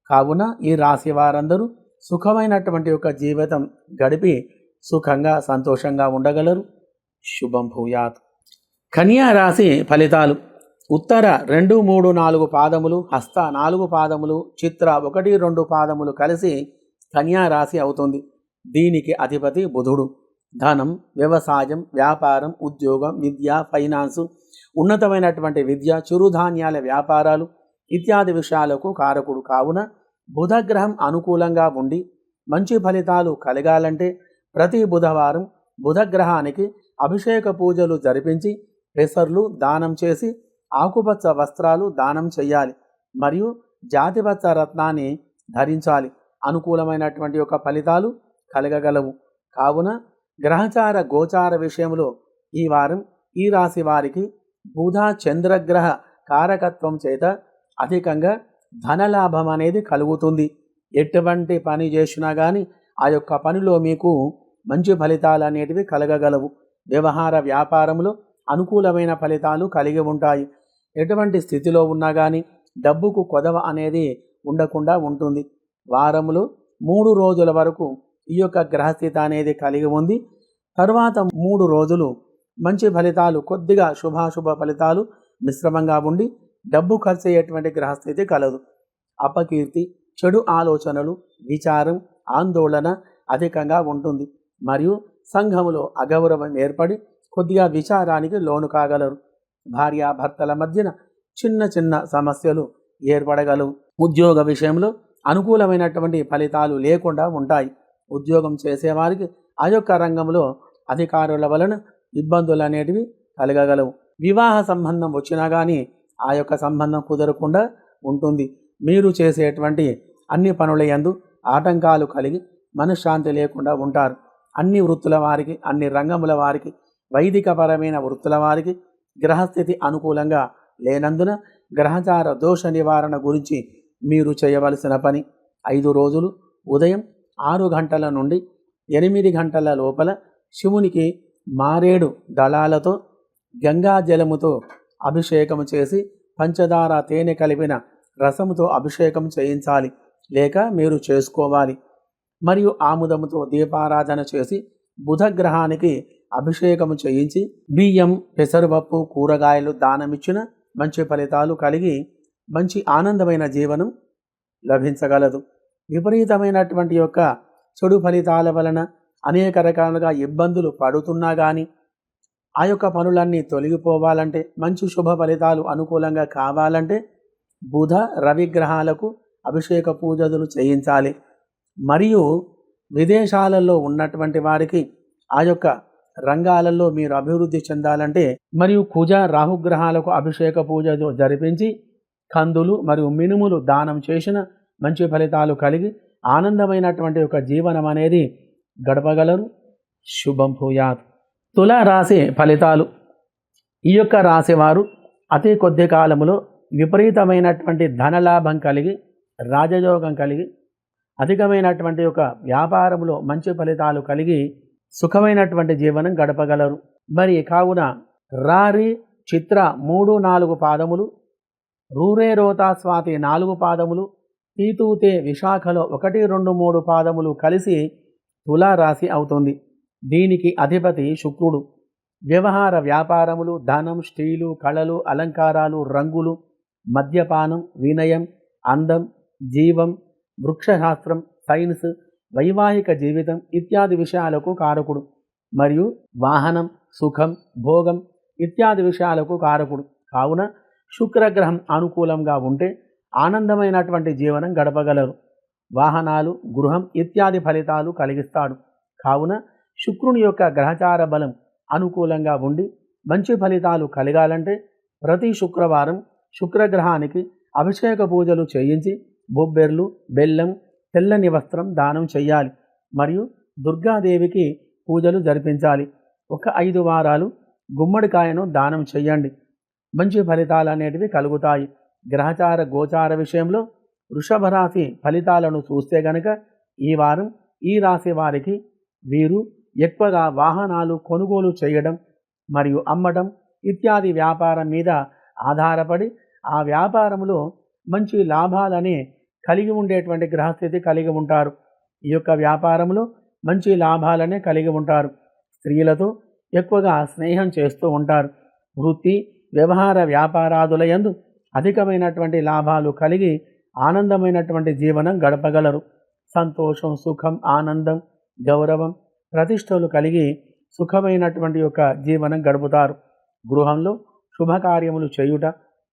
కావున ఈ రాశి వారందరూ సుఖమైనటువంటి యొక్క జీవితం గడిపి సుఖంగా సంతోషంగా ఉండగలరు. శుభం భూయాత్. కన్యా రాశి ఫలితాలు. ఉత్తర 2, 3, 4 పాదములు, హస్త 4 పాదములు, చిత్ర 1, 2 పాదములు కలిసి కన్యా రాశి అవుతుంది. దీనికి అధిపతి బుధుడు. ధనం, వ్యవసాయం, వ్యాపారం, ఉద్యోగం, విద్య, ఫైనాన్సు, ఉన్నతమైనటువంటి విద్య, చిరుధాన్యాల వ్యాపారాలు ఇత్యాది విషయాలకు కారకుడు. కావున బుధగ్రహం అనుకూలంగా ఉండి మంచి ఫలితాలు కలగాలంటే ప్రతి బుధవారం బుధగ్రహానికి అభిషేక పూజలు జరిపించి పెసర్లు దానం చేసి ఆకుపచ్చ వస్త్రాలు దానం చేయాలి మరియు జాతిపచ్చ రత్నాన్ని ధరించాలి. అనుకూలమైనటువంటి యొక్క ఫలితాలు కలగగలవు. కావున గ్రహచార గోచార విషయంలో ఈ వారం ఈ రాశి వారికి బుధ చంద్రగ్రహ కారకత్వం చేత అధికంగా ధనలాభం అనేది కలుగుతుంది. ఎటువంటి పని చేసినా కానీ ఆ యొక్క పనిలో మీకు మంచి ఫలితాలు అనేటివి కలగగలవు. వ్యవహార వ్యాపారంలో అనుకూలమైన ఫలితాలు కలిగి ఉంటాయి. ఎటువంటి స్థితిలో ఉన్నా కానీ డబ్బుకు కొదవ అనేది ఉండకుండా ఉంటుంది. వారంలో 3 రోజుల వరకు ఈ యొక్క గ్రహస్థితి అనేది కలిగి ఉంది. తర్వాత 3 రోజులు మంచి ఫలితాలు, కొద్దిగా శుభాశుభ ఫలితాలు మిశ్రమంగా ఉండి డబ్బు ఖర్చు అయ్యేటువంటి గ్రహస్థితి కలదు. అపకీర్తి, చెడు ఆలోచనలు, విచారం, ఆందోళన అధికంగా ఉంటుంది మరియు సంఘములో అగౌరవం ఏర్పడి కొద్దిగా విచారానికి లోను కాగలరు. భార్యాభర్తల మధ్యన చిన్న చిన్న సమస్యలు ఏర్పడగలవు. ఉద్యోగ విషయంలో అనుకూలమైనటువంటి ఫలితాలు లేకుండా ఉంటాయి. ఉద్యోగం చేసేవారికి ఆ యొక్క రంగంలో అధికారుల వలన ఇబ్బందులు అనేటివి కలగగలవు. వివాహ సంబంధం వచ్చినా కానీ ఆ యొక్క సంబంధం కుదరకుండా ఉంటుంది. మీరు చేసేటువంటి అన్ని పనుల యందు ఆటంకాలు కలిగి మనశ్శాంతి లేకుండా ఉంటారు. అన్ని వృత్తుల వారికి, అన్ని రంగముల వారికి, వైదికపరమైన వృత్తుల వారికి గ్రహస్థితి అనుకూలంగా లేనందున గ్రహచార దోష నివారణ గురించి మీరు చేయవలసిన పని 5 రోజులు ఉదయం 6 గంటల నుండి 8 గంటల లోపల శివునికి మారేడు దళాలతో గంగా జలముతో అభిషేకం చేసి పంచదార తేనె కలిపిన రసముతో అభిషేకం చేయించాలి లేక మీరు చేసుకోవాలి. మరియు ఆముదముతో దీపారాధన చేసి బుధగ్రహానికి అభిషేకము చేయించి బియ్యం, పెసరపప్పు, కూరగాయలు దానమిచ్చిన మంచి ఫలితాలు కలిగి మంచి ఆనందమైన జీవనం లభించగలదు. విపరీతమైనటువంటి యొక్క చెడు ఫలితాల వలన అనేక రకాలుగా ఇబ్బందులు పడుతున్నా కానీ ఆ యొక్క పనులన్నీ తొలగిపోవాలంటే, మంచి శుభ ఫలితాలు అనుకూలంగా కావాలంటే బుధ రవి గ్రహాలకు అభిషేక పూజలు చేయించాలి. మరియు విదేశాలలో ఉన్నటువంటి వారికి ఆ యొక్క రంగాలలో మీరు అభివృద్ధి చెందాలంటే మరియు కుజ రాహుగ్రహాలకు అభిషేక పూజలు జరిపించి కందులు మరియు మినుములు దానం చేసిన మంచి ఫలితాలు కలిగి ఆనందమైనటువంటి ఒక జీవనం అనేది గడపగలరు. శుభం భూయాత్. తులా రాశి ఫలితాలు. ఈ యొక్క రాశివారు అతి కొద్ది కాలములో విపరీతమైనటువంటి ధనలాభం కలిగి, రాజయోగం కలిగి, అధికమైనటువంటి ఒక వ్యాపారంలో మంచి ఫలితాలు కలిగి సుఖమైనటువంటి జీవనం గడపగలరు. మరి కావున రారి చిత్ర 3, 4 పాదములు, రూరే రోతా స్వాతి 4 పాదములు, తీతూతే విశాఖలో 1, 2, 3 పాదములు కలిసి తులారాశి అవుతుంది. దీనికి అధిపతి శుక్రుడు. వ్యవహార వ్యాపారములు, ధనం, స్త్రీలు, కళలు, అలంకారాలు, రంగులు, మద్యపానం, వినయం, అందం, జీవం, వృక్షశాస్త్రం, సైన్స్, వైవాహిక జీవితం ఇత్యాది విషయాలకు కారకుడు. మరియు వాహనం, సుఖం, భోగం ఇత్యాది విషయాలకు కారకుడు. కావున శుక్రగ్రహం అనుకూలంగా ఉంటే ఆనందమైనటువంటి జీవనం గడపగలరు. వాహనాలు, గృహం ఇత్యాది ఫలితాలు కలిగిస్తాడు. కావున శుక్రుని యొక్క గ్రహచార బలం అనుకూలంగా ఉండి మంచి ఫలితాలు కలగాలంటే ప్రతి శుక్రవారం శుక్రగ్రహానికి అభిషేక పూజలు చేయించి బొబ్బెర్లు, బెల్లం, తెల్లని వస్త్రం దానం చెయ్యాలి. మరియు దుర్గాదేవికి పూజలు జరిపించాలి. ఒక 5 వారాలు గుమ్మడికాయను దానం చెయ్యండి. మంచి ఫలితాలు అనేటివి కలుగుతాయి. గ్రహచార గోచార విషయంలో వృషభ రాశి ఫలితాలను చూస్తే గనక ఈ వారం ఈ రాశి వారికి వీరు ఎక్కువగా వాహనాలు కొనుగోలు చేయడం మరియు అమ్మడం ఇత్యాది వ్యాపారం మీద ఆధారపడి ఆ వ్యాపారంలో మంచి లాభాలనే కలిగి ఉండేటువంటి గ్రహస్థితి కలిగి ఉంటారు. ఈ యొక్క వ్యాపారంలో మంచి లాభాలనే కలిగి ఉంటారు. స్త్రీలతో ఎక్కువగా స్నేహం చేస్తూ ఉంటారు. వృత్తి, వ్యవహార వ్యాపారాదుల యందు అధికమైనటువంటి లాభాలు కలిగి ఆనందమైనటువంటి జీవనం గడపగలరు. సంతోషం, సుఖం, ఆనందం, గౌరవం, ప్రతిష్టలు కలిగి సుఖమైనటువంటి యొక్క జీవనం గడుపుతారు. గృహంలో శుభకార్యములు చేయుట,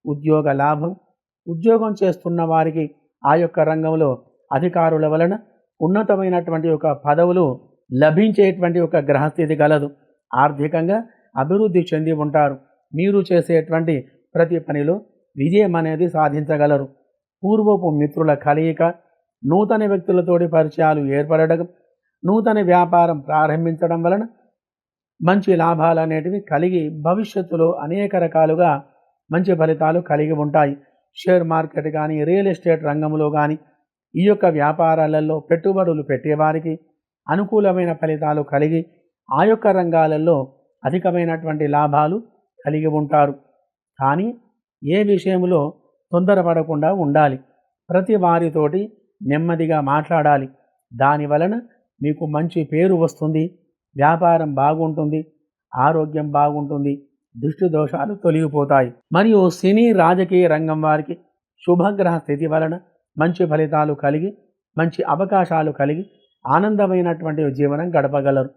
ఉద్యోగ లాభం, ఉద్యోగం చేస్తున్న వారికి ఆ యొక్క రంగంలో అధికారుల వలన ఉన్నతమైనటువంటి ఒక పదవులు లభించేటువంటి ఒక గ్రహస్థితి కలదు. ఆర్థికంగా అభివృద్ధి చెంది ఉంటారు. మీరు చేసేటువంటి ప్రతి పనిలో విజయం అనేది సాధించగలరు. పూర్వపు మిత్రుల కలయిక, నూతన వ్యక్తులతోటి పరిచయాలు ఏర్పడడం, నూతన వ్యాపారం ప్రారంభించడం వలన మంచి లాభాలు అనేటివి కలిగి భవిష్యత్తులో అనేక రకాలుగా మంచి ఫలితాలు కలిగి ఉంటాయి. షేర్ మార్కెట్ కానీ, రియల్ ఎస్టేట్ రంగంలో కానీ ఈ యొక్క వ్యాపారాలలో పెట్టుబడులు పెట్టేవారికి అనుకూలమైన ఫలితాలు కలిగి ఆ యొక్క రంగాలలో అధికమైనటువంటి లాభాలు కలిగి ఉంటారు. కానీ ఏ విషయంలో తొందరపడకుండా ఉండాలి. ప్రతి వారితోటి నెమ్మదిగా మాట్లాడాలి. దాని వలన మీకు మంచి పేరు వస్తుంది, వ్యాపారం బాగుంటుంది, ఆరోగ్యం బాగుంటుంది, దృష్టి దోషాలు తొలగిపోతాయి. మరియు సినీ రాజకీయ రంగం వారికి శుభగ్రహ స్థితి వలన మంచి ఫలితాలు కలిగి మంచి అవకాశాలు కలిగి ఆనందమైనటువంటి జీవనం గడపగలరు.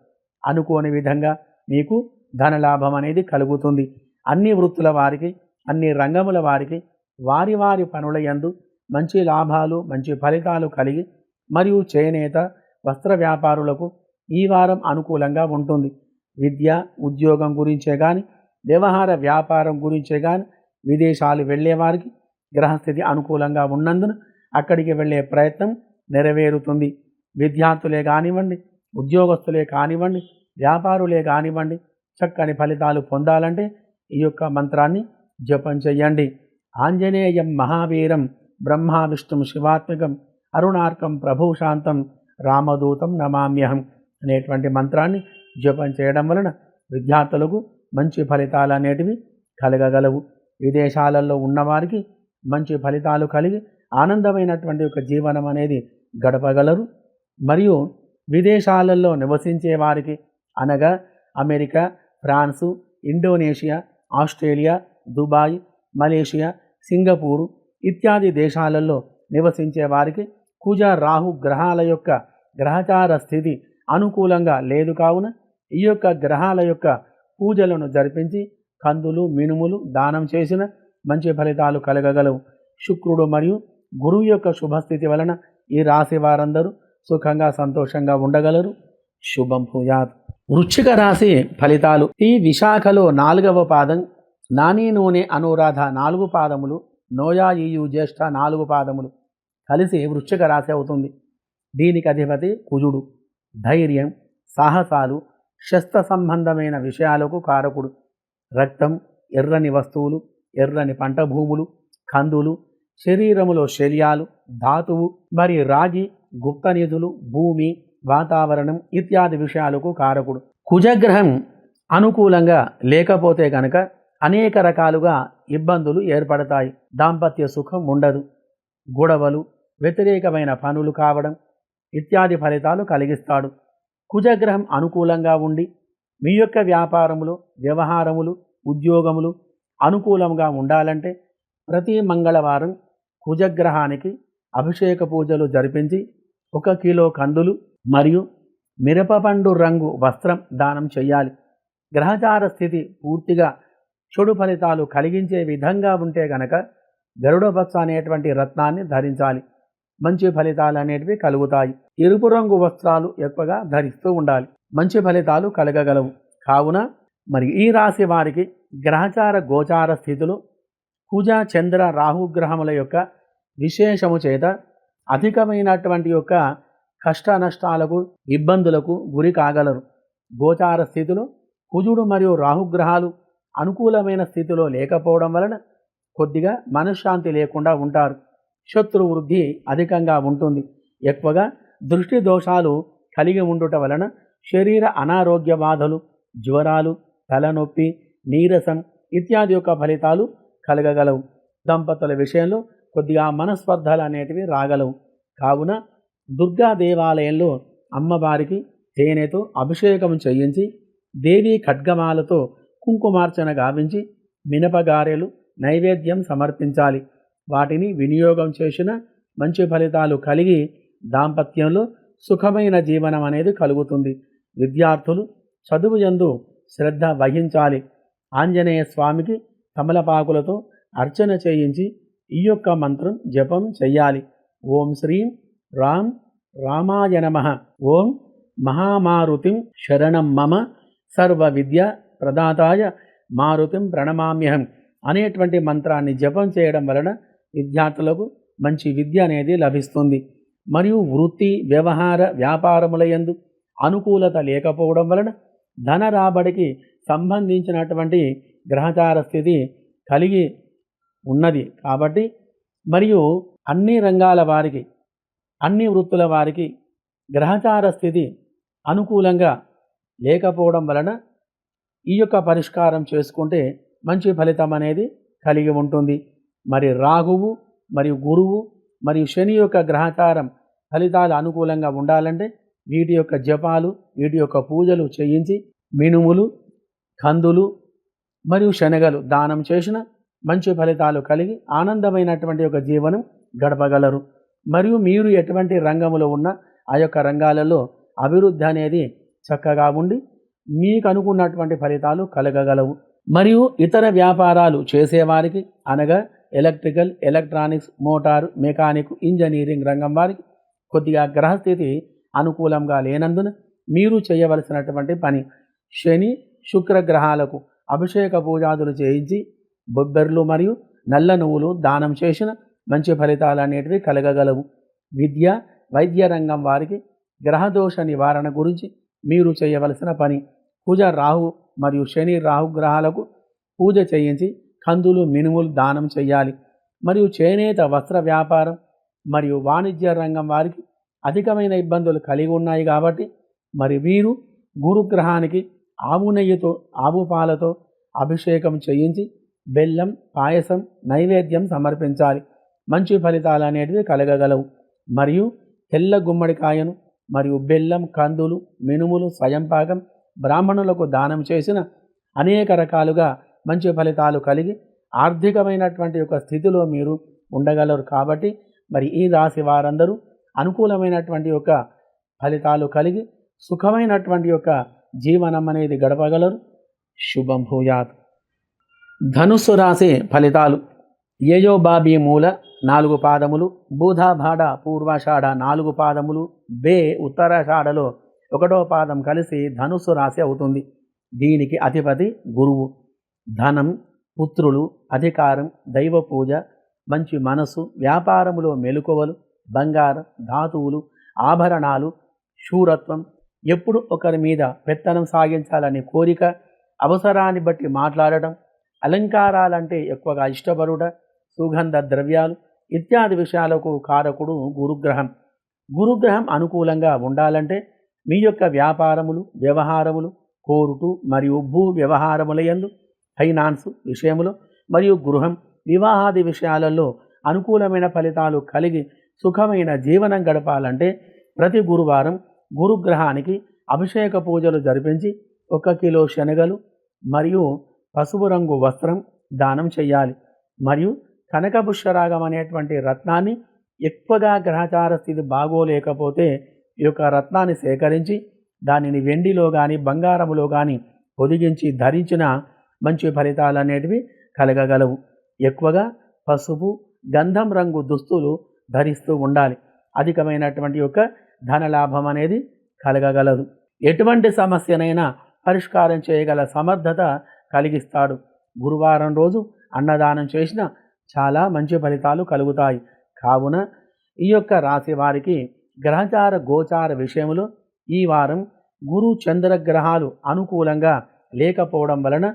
అనుకోని విధంగా మీకు ధనలాభం అనేది కలుగుతుంది. అన్ని వృత్తుల వారికి, అన్ని రంగముల వారికి వారి వారి పనుల యందు మంచి లాభాలు, మంచి ఫలితాలు కలిగి మరియు చేనేత, వస్త్ర వ్యాపారులకు ఈ వారం అనుకూలంగా ఉంటుంది. విద్య, ఉద్యోగం గురించే కానీ, వ్యవహార వ్యాపారం గురించే కానీ విదేశాలు వెళ్ళే వారికి గ్రహస్థితి అనుకూలంగా ఉన్నందున అక్కడికి వెళ్ళే ప్రయత్నం నెరవేరుతుంది. విద్యార్థులే కానివ్వండి, ఉద్యోగస్తులే కానివ్వండి, వ్యాపారులే కానివ్వండి చక్కని ఫలితాలు పొందాలంటే ఈ యొక్క మంత్రాన్ని జపం చెయ్యండి. ఆంజనేయం మహావీరం బ్రహ్మ విష్ణుం శివాత్మకం అరుణార్కం ప్రభూశాంతం రామదూతం నమామ్యహం అనేటువంటి మంత్రాన్ని జపం చేయడం వలన విద్యార్థులకు మంచి ఫలితాలు అనేటివి కలగగలవు. విదేశాలలో ఉన్నవారికి మంచి ఫలితాలు కలిగి ఆనందమైనటువంటి ఒక జీవనం అనేది గడపగలరు. మరియు విదేశాలలో నివసించే వారికి అనగా America, France, Indonesia, Australia, Dubai, Malaysia, Singapore ఇత్యాది దేశాలలో నివసించే వారికి కుజ, రాహు గ్రహాల యొక్క గ్రహచార స్థితి అనుకూలంగా లేదు. కావున ఈ యొక్క గ్రహాల యొక్క పూజలను జరిపించి కందులు, మినుములు దానం చేసిన మంచి ఫలితాలు కలగగలవు. శుక్రుడు మరియు గురువు యొక్క శుభస్థితి వలన ఈ రాశి వారందరూ సుఖంగా సంతోషంగా ఉండగలరు. శుభం భూయాత్. వృశ్చిక రాశి ఫలితాలు. ఈ విశాఖలో 4వ పాదం, నాని నూనె అనురాధ 4 పాదములు, నోయా ఈయు జ్యేష్ఠ 4 పాదములు కలిసి వృశ్చిక రాశి అవుతుంది. దీనికి అధిపతి కుజుడు. ధైర్యం, సాహసాలు, శస్త్ర సంబంధమైన విషయాలకు కారకుడు. రక్తం, ఎర్రని వస్తువులు, ఎర్రని పంట భూములు, కందులు, శరీరములో శల్యాలు, ధాతువు మరియు రాగి, గుప్త నిధులు, భూమి, వాతావరణం ఇత్యాది విషయాలకు కారకుడు. కుజగ్రహం అనుకూలంగా లేకపోతే గనక అనేక రకాలుగా ఇబ్బందులు ఏర్పడతాయి. దాంపత్య సుఖం ఉండదు, గొడవలు, వ్యతిరేకమైన పనులు కావడం ఇత్యాది ఫలితాలు కలిగిస్తాడు. కుజగ్రహం అనుకూలంగా ఉండి మీ యొక్క వ్యాపారములు, వ్యవహారములు, ఉద్యోగములు అనుకూలంగా ఉండాలంటే ప్రతి మంగళవారం కుజగ్రహానికి అభిషేక పూజలు జరిపించి 1 కిలో కందులు మరియు మిరపపండు రంగు వస్త్రం దానం చేయాలి. గ్రహచార స్థితి పూర్తిగా చెడు ఫలితాలు కలిగించే విధంగా ఉంటే గనక గరుడపక్ష అనేటువంటి రత్నాన్ని ధరించాలి. మంచి ఫలితాలు అనేటివి కలుగుతాయి. ఎరుపు రంగు వస్త్రాలు ఎక్కువగా ధరిస్తూ ఉండాలి. మంచి ఫలితాలు కలగగలవు. కావున మరి ఈ రాశి వారికి గ్రహచార గోచార స్థితులు కుజ, చంద్ర, రాహుగ్రహముల యొక్క విశేషము చేత అధికమైనటువంటి యొక్క కష్ట నష్టాలకు, ఇబ్బందులకు గురి కాగలరు. గోచార స్థితిలో కుజుడు మరియు రాహుగ్రహాలు అనుకూలమైన స్థితిలో లేకపోవడం వలన కొద్దిగా మనశ్శాంతి లేకుండా ఉంటారు. శత్రు వృద్ధి అధికంగా ఉంటుంది. ఎక్కువగా దృష్టి దోషాలు కలిగి ఉండుట వలన శరీర అనారోగ్య బాధలు, జ్వరాలు, తలనొప్పి, నీరసం ఇత్యాది యొక్క ఫలితాలు కలగగలవు. దంపతుల విషయంలో కొద్దిగా మనస్పర్ధలు అనేటివి రాగలవు. కావున దుర్గా దేవాలయంలో అమ్మవారికి తేనెతో అభిషేకం చేయించి దేవీ ఖడ్గమాలతో కుంకుమార్చన గావించి మినపగారెలు నైవేద్యం సమర్పించాలి. వాటిని వినియోగం చేసిన మంచి ఫలితాలు కలిగి దాంపత్యంలో సుఖమైన జీవనం అనేది కలుగుతుంది. విద్యార్థులు చదువు యందు శ్రద్ధ వహించాలి. ఆంజనేయ స్వామికి తమలపాకులతో అర్చన చేయించి ఈ యొక్క మంత్రం జపం చెయ్యాలి. ఓం శ్రీం రాం రామాయ నమః. ఓం మహామారుతిం శరణం మమ సర్వ విద్య ప్రదాతాయ మారుతిం ప్రణమామ్యహం అనేటువంటి మంత్రాన్ని జపం చేయడం వలన విద్యార్థులకు మంచి విద్య అనేది లభిస్తుంది. మరియు వృత్తి, వ్యవహార, వ్యాపారముల యందు అనుకూలత లేకపోవడం వలన ధన రాబడికి సంబంధించినటువంటి గ్రహచార స్థితి కలిగి ఉన్నది. కాబట్టి మరియు అన్ని రంగాల వారికి, అన్ని వృత్తుల వారికి గ్రహచార స్థితి అనుకూలంగా లేకపోవడం వలన ఈ యొక్క పరిష్కారం చేసుకుంటే మంచి ఫలితం అనేది కలిగి ఉంటుంది. మరి రాహువు మరియు గురువు మరియు శని యొక్క గ్రహచారం ఫలితాలు అనుకూలంగా ఉండాలంటే వీటి యొక్క జపాలు, వీటి యొక్క పూజలు చేయించి మినుములు, కందులు మరియు శనగలు దానం చేసిన మంచి ఫలితాలు కలిగి ఆనందమైనటువంటి ఒక జీవనం గడపగలరు. మరియు మీరు ఎటువంటి రంగంలో ఉన్న ఆ యొక్క రంగాలలో అభివృద్ధి అనేది చక్కగా ఉండి మీకు అనుకున్నటువంటి ఫలితాలు కలగగలవు. మరియు ఇతర వ్యాపారాలు చేసేవారికి అనగా electrical, electronics, motor, mechanic, engineering రంగం వారికి కొద్దిగా గ్రహస్థితి అనుకూలంగా లేనందున మీరు చేయవలసినటువంటి పని శని, శుక్ర గ్రహాలకు అభిషేక పూజాదులు చేయించి బొబ్బెర్లు మరియు నల్ల నువ్వులు దానం చేసిన మంచి ఫలితాలు అనేటివి కలగగలవు. విద్య, వైద్య రంగం వారికి గ్రహదోష నివారణ గురించి మీరు చేయవలసిన పని కుజ, రాహు మరియు శని, రాహు గ్రహాలకు పూజ చేయించి కందులు, మినుములు దానం చేయాలి. మరియు చేనేత వస్త్ర వ్యాపారం మరియు వాణిజ్య రంగం వారికి అధికమైన ఇబ్బందులు కలిగి ఉన్నాయి. కాబట్టి మరి వీరు గురుగ్రహానికి ఆవు నెయ్యితో, ఆవు పాలతో అభిషేకం చేయించి బెల్లం, పాయసం, నైవేద్యం సమర్పించాలి. మంచి ఫలితాలు అనేటివి కలగగలవు. మరియు తెల్ల గుమ్మడికాయను మరియు బెల్లం, కందులు, మినుములు, స్వయంపాకం బ్రాహ్మణులకు దానం చేసిన అనేక రకాలుగా మంచి ఫలితాలు కలిగి ఆర్థికమైనటువంటి ఒక స్థితిలో మీరు ఉండగలరు. కాబట్టి మరి ఈ రాశి వారందరూ అనుకూలమైనటువంటి యొక్క ఫలితాలు కలిగి సుఖమైనటువంటి యొక్క జీవనం అనేది గడపగలరు. శుభం భూయాత్. ధనుస్సు రాశి ఫలితాలు. యయోబాబీ మూల 4 పాదములు, బూధాభాడ పూర్వాషాఢ 4 పాదములు, బే ఉత్తరాషాఢలో 1వ పాదం కలిసి ధనుస్సు రాశి అవుతుంది. దీనికి అధిపతి గురువు. ధనం, పుత్రులు, అధికారం, దైవ పూజ, మంచి మనసు, వ్యాపారములో మెలకువలు, బంగారం, ధాతువులు, ఆభరణాలు, శూరత్వం, ఎప్పుడు ఒకరి మీద పెత్తనం సాగించాలనే కోరిక, అవసరాన్ని బట్టి మాట్లాడటం, అలంకారాలంటే ఎక్కువగా ఇష్టపడుట, సుగంధ ద్రవ్యాలు ఇత్యాది విషయాలకు కారకుడు గురుగ్రహం. గురుగ్రహం అనుకూలంగా ఉండాలంటే మీ యొక్క వ్యాపారములు, వ్యవహారములు, కోర్టు మరియు భూ వ్యవహారములయందు, ఫైనాన్స్ విషయములో మరియు గృహం, వివాహాది విషయాలలో అనుకూలమైన ఫలితాలు కలిగి సుఖమైన జీవనం గడపాలంటే ప్రతి గురువారం గురుగ్రహానికి అభిషేక పూజలు జరిపించి 1 కిలో శనగలు మరియు పసుపు రంగు వస్త్రం దానం చేయాలి. మరియు కనకపుష్యరాగం అనేటువంటి రత్నాన్ని ఎక్కువగా గ్రహచార స్థితి బాగోలేకపోతే ఈ యొక్క రత్నాన్ని సేకరించి దానిని వెండిలో కానీ బంగారములో కానీ పొదిగించి ధరించిన మంచి ఫలితాలు అనేటివి కలగగలవు. ఎక్కువగా పసుపు, గంధం రంగు దుస్తులు ధరిస్తూ ఉండాలి. అధికమైనటువంటి యొక్క ధనలాభం అనేది కలగగలదు. ఎటువంటి సమస్యనైనా పరిష్కారం చేయగల సమర్థత కలిగిస్తాడు. గురువారం రోజు అన్నదానం చేసిన చాలా మంచి ఫలితాలు కలుగుతాయి. కావున ఈ యొక్క రాశి వారికి గ్రహచార గోచార విషయంలో ఈ వారం గురు చంద్రగ్రహాలు అనుకూలంగా లేకపోవడం వలన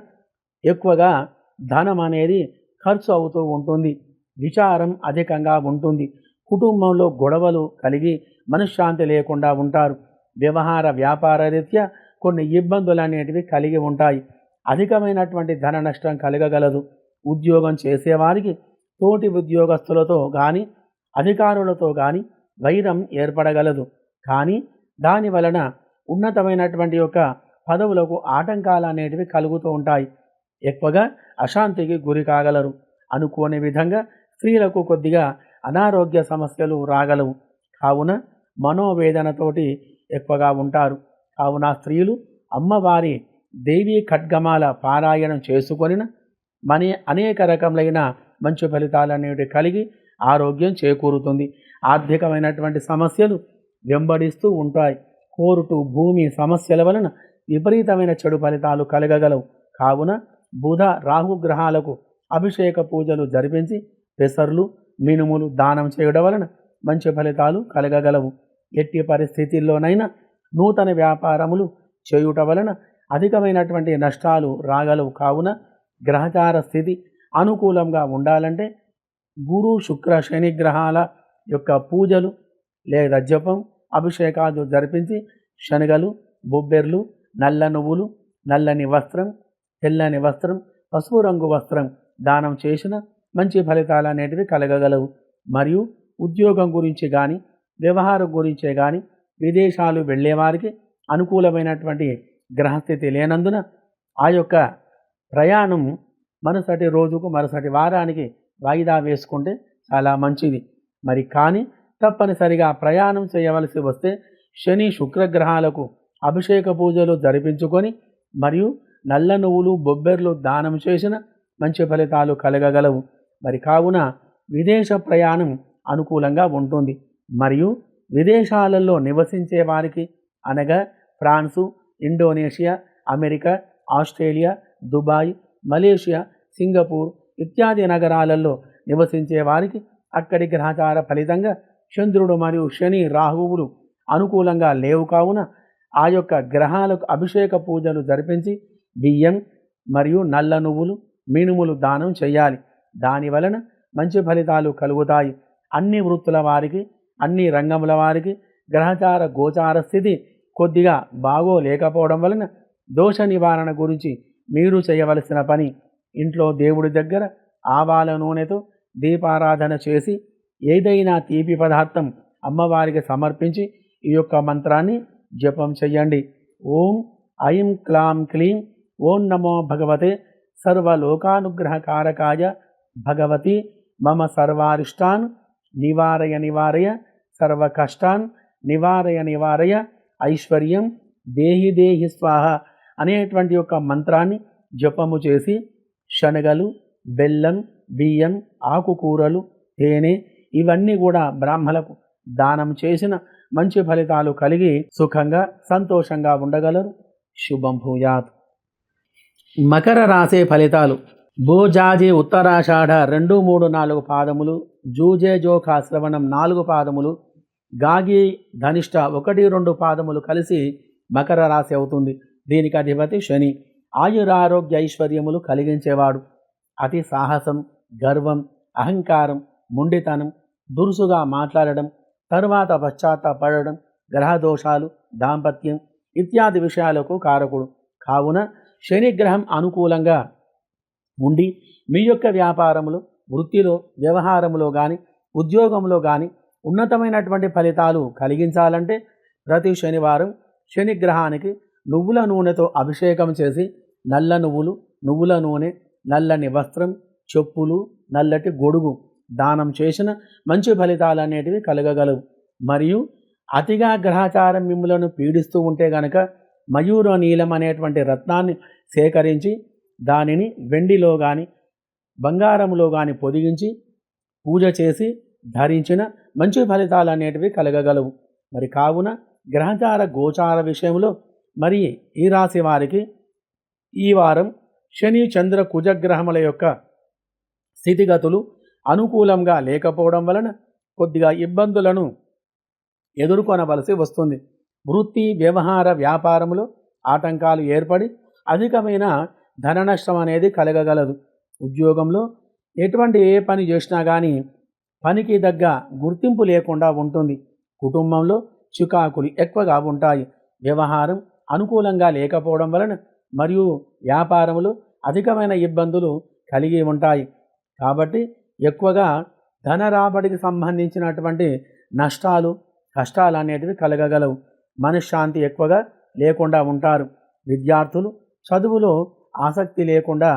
ఎక్కువగా ధనం అనేది ఖర్చు అవుతూ ఉంటుంది. విచారం అధికంగా ఉంటుంది. కుటుంబంలో గొడవలు కలిగి మనశ్శాంతి లేకుండా ఉంటారు. వ్యవహార వ్యాపార రీత్యా కొన్ని ఇబ్బందులు అనేటివి కలిగి ఉంటాయి. అధికమైనటువంటి ధన నష్టం కలగగలదు. ఉద్యోగం చేసేవారికి తోటి ఉద్యోగస్తులతో కానీ అధికారులతో కానీ వైరం ఏర్పడగలదు. కానీ దాని వలన ఉన్నతమైనటువంటి యొక్క పదవులకు ఆటంకాలు అనేటివి కలుగుతూ ఉంటాయి. ఎక్కువగా అశాంతికి గురి కాగలరు. అనుకోని విధంగా స్త్రీలకు కొద్దిగా అనారోగ్య సమస్యలు రాగలవు. కావున మనోవేదనతోటి ఎక్కువగా ఉంటారు. కావున స్త్రీలు అమ్మవారి దేవీ ఖడ్గమాల పారాయణం చేసుకొనిన అనేక రకములైన మంచి ఫలితాలు అనేవి కలిగి ఆరోగ్యం చేకూరుతుంది. ఆర్థికమైనటువంటి సమస్యలు వెంబడిస్తూ ఉంటాయి. కోర్టు భూమి సమస్యల వలన విపరీతమైన చెడు ఫలితాలు కలగగలవు. కావున బుధ రాహు గ్రహాలకు అభిషేక పూజలు జరిపించి పెసర్లు, మినుములు దానం చేయడం వలన మంచి ఫలితాలు కలగగలవు. ఎట్టి పరిస్థితుల్లోనైనా నూతన వ్యాపారములు చేయుట వలన అధికమైనటువంటి నష్టాలు రాగలవు. కావున గ్రహచార స్థితి అనుకూలంగా ఉండాలంటే గురు శుక్ర శని గ్రహాల యొక్క పూజలు లేదా జపం, అభిషేకాలు జరిపించి శనగలు, బొబ్బెర్లు, నల్ల నువ్వులు, నల్లని వస్త్రం, తెల్లని వస్త్రం, పసుపు రంగు వస్త్రం దానం చేసిన మంచి ఫలితాలు అనేటివి కలగగలవు. మరియు ఉద్యోగం గురించి కానీ వ్యవహారం గురించే కానీ విదేశాలు వెళ్ళేవారికి అనుకూలమైనటువంటి గ్రహస్థితి లేనందున ఆ యొక్క ప్రయాణం మరుసటి రోజుకు మరుసటి వారానికి వాయిదా వేసుకుంటే చాలా మంచిది. మరి కానీ తప్పనిసరిగా ప్రయాణం చేయవలసి వస్తే శని శుక్రగ్రహాలకు అభిషేక పూజలు జరిపించుకొని మరియు నల్ల నువ్వులు, బొబ్బెర్లు దానం చేసిన మంచి ఫలితాలు కలగగలవు. మరి కావున విదేశ ప్రయాణం అనుకూలంగా ఉంటుంది. మరియు విదేశాలలో నివసించే వారికి అనగా France, Indonesia, America, Australia, Dubai, Malaysia, Singapore ఇత్యాది నగరాలలో నివసించే వారికి అక్కడి గ్రహచార ఫలితంగా చంద్రుడు మరియు శని రాహువులు అనుకూలంగా లేవు. కావున ఆ యొక్క గ్రహాలకు అభిషేక పూజలు జరిపించి బియ్యం మరియు నల్ల నువ్వులు, మినుములు దానం చేయాలి. దాని వలన మంచి ఫలితాలు కలుగుతాయి. అన్ని వృత్తుల వారికి, అన్ని రంగముల వారికి గ్రహచార గోచార స్థితి కొద్దిగా బాగోలేకపోవడం వలన దోష నివారణ గురించి మీరు చేయవలసిన పని ఇంట్లో దేవుడి దగ్గర ఆవాల నూనెతో దీపారాధన చేసి ఏదైనా తీపి పదార్థం అమ్మవారికి సమర్పించి ఈ యొక్క మంత్రాన్ని జపం చెయ్యండి. ఓం ఐం క్లాం క్లీం ఓం నమో భగవతే సర్వలోకానుగ్రహకారకాయ భగవతి మమ సర్వారిష్టాన్ నివారయ నివారయ సర్వకష్టాన్ నివారయ నివారయ ఐశ్వర్యం దేహి దేహి స్వాహ అనేటువంటి యొక్క మంత్రాన్ని జపము చేసి శనగలు, బెల్లం, బియ్యం, ఆకుకూరలు, తేనె ఇవన్నీ కూడా బ్రాహ్మణులకు దానం చేసిన మంచి ఫలితాలు కలిగి సుఖంగా సంతోషంగా ఉండగలరు. శుభం భూయాత్. మకర రాశి ఫలితాలు. భోజాజి ఉత్తరాషాఢ 2, 3, 4 పాదములు, జూజే జోఖా శ్రవణం 4 పాదములు, గాగి ధనిష్ట 1-2 పాదములు కలిసి మకర రాశి అవుతుంది. దీనికి అధిపతి శని. ఆయురారోగ్య ఐశ్వర్యములు కలిగించేవాడు. అతి సాహసం, గర్వం, అహంకారం, మొండితనం, దురుసుగా మాట్లాడడం, తరువాత పశ్చాత్తాపడడం, గ్రహదోషాలు, దాంపత్యం ఇత్యాది విషయాలకు కారకుడు. కావున శనిగ్రహం అనుకూలంగా ఉండి మీ యొక్క వ్యాపారములు, వృత్తిలో, వ్యవహారములో కానీ, ఉద్యోగంలో కానీ ఉన్నతమైనటువంటి ఫలితాలు కలిగించాలంటే ప్రతి శనివారం శనిగ్రహానికి నువ్వుల నూనెతో అభిషేకం చేసి నల్ల నువ్వులు, నువ్వుల నూనె, నల్లని వస్త్రం, చెప్పులు, నల్లటి గొడుగు దానం చేసిన మంచి ఫలితాలు అనేటివి కలగగలవు. మరియు అతిగా గ్రహచారం మిమ్ములను పీడిస్తూ ఉంటే గనక మయూర నీలం అనేటువంటి రత్నాన్ని సేకరించి దానిని వెండిలో కానీ బంగారంలో కానీ పొదిగించి పూజ చేసి ధరించిన మంచి ఫలితాలు అనేటివి కలగగలవు. మరి కావున గ్రహచార గోచార విషయంలో మరి ఈ రాశి వారికి ఈ వారం శని చంద్ర కుజగ్రహముల యొక్క స్థితిగతులు అనుకూలంగా లేకపోవడం వలన కొద్దిగా ఇబ్బందులను ఎదుర్కొనవలసి వస్తుంది. వృత్తి, వ్యవహార, వ్యాపారములో ఆటంకాలు ఏర్పడి అధికమైన ధన నష్టం అనేది కలగగలదు. ఉద్యోగంలో ఎటువంటి ఏ పని చేసినా కానీ పనికి తగ్గ గుర్తింపు లేకుండా ఉంటుంది. కుటుంబంలో చికాకులు ఎక్కువగా ఉంటాయి. వ్యవహారం అనుకూలంగా లేకపోవడం వలన మరియు వ్యాపారములు అధికమైన ఇబ్బందులు కలిగి ఉంటాయి. కాబట్టి ఎక్కువగా ధన రాబడికి సంబంధించినటువంటి నష్టాలు, కష్టాలు అనేటివి కలగగలవు. మనశ్శాంతి ఎక్కువగా లేకుండా ఉంటారు. విద్యార్థులు చదువులో ఆసక్తి లేకుండా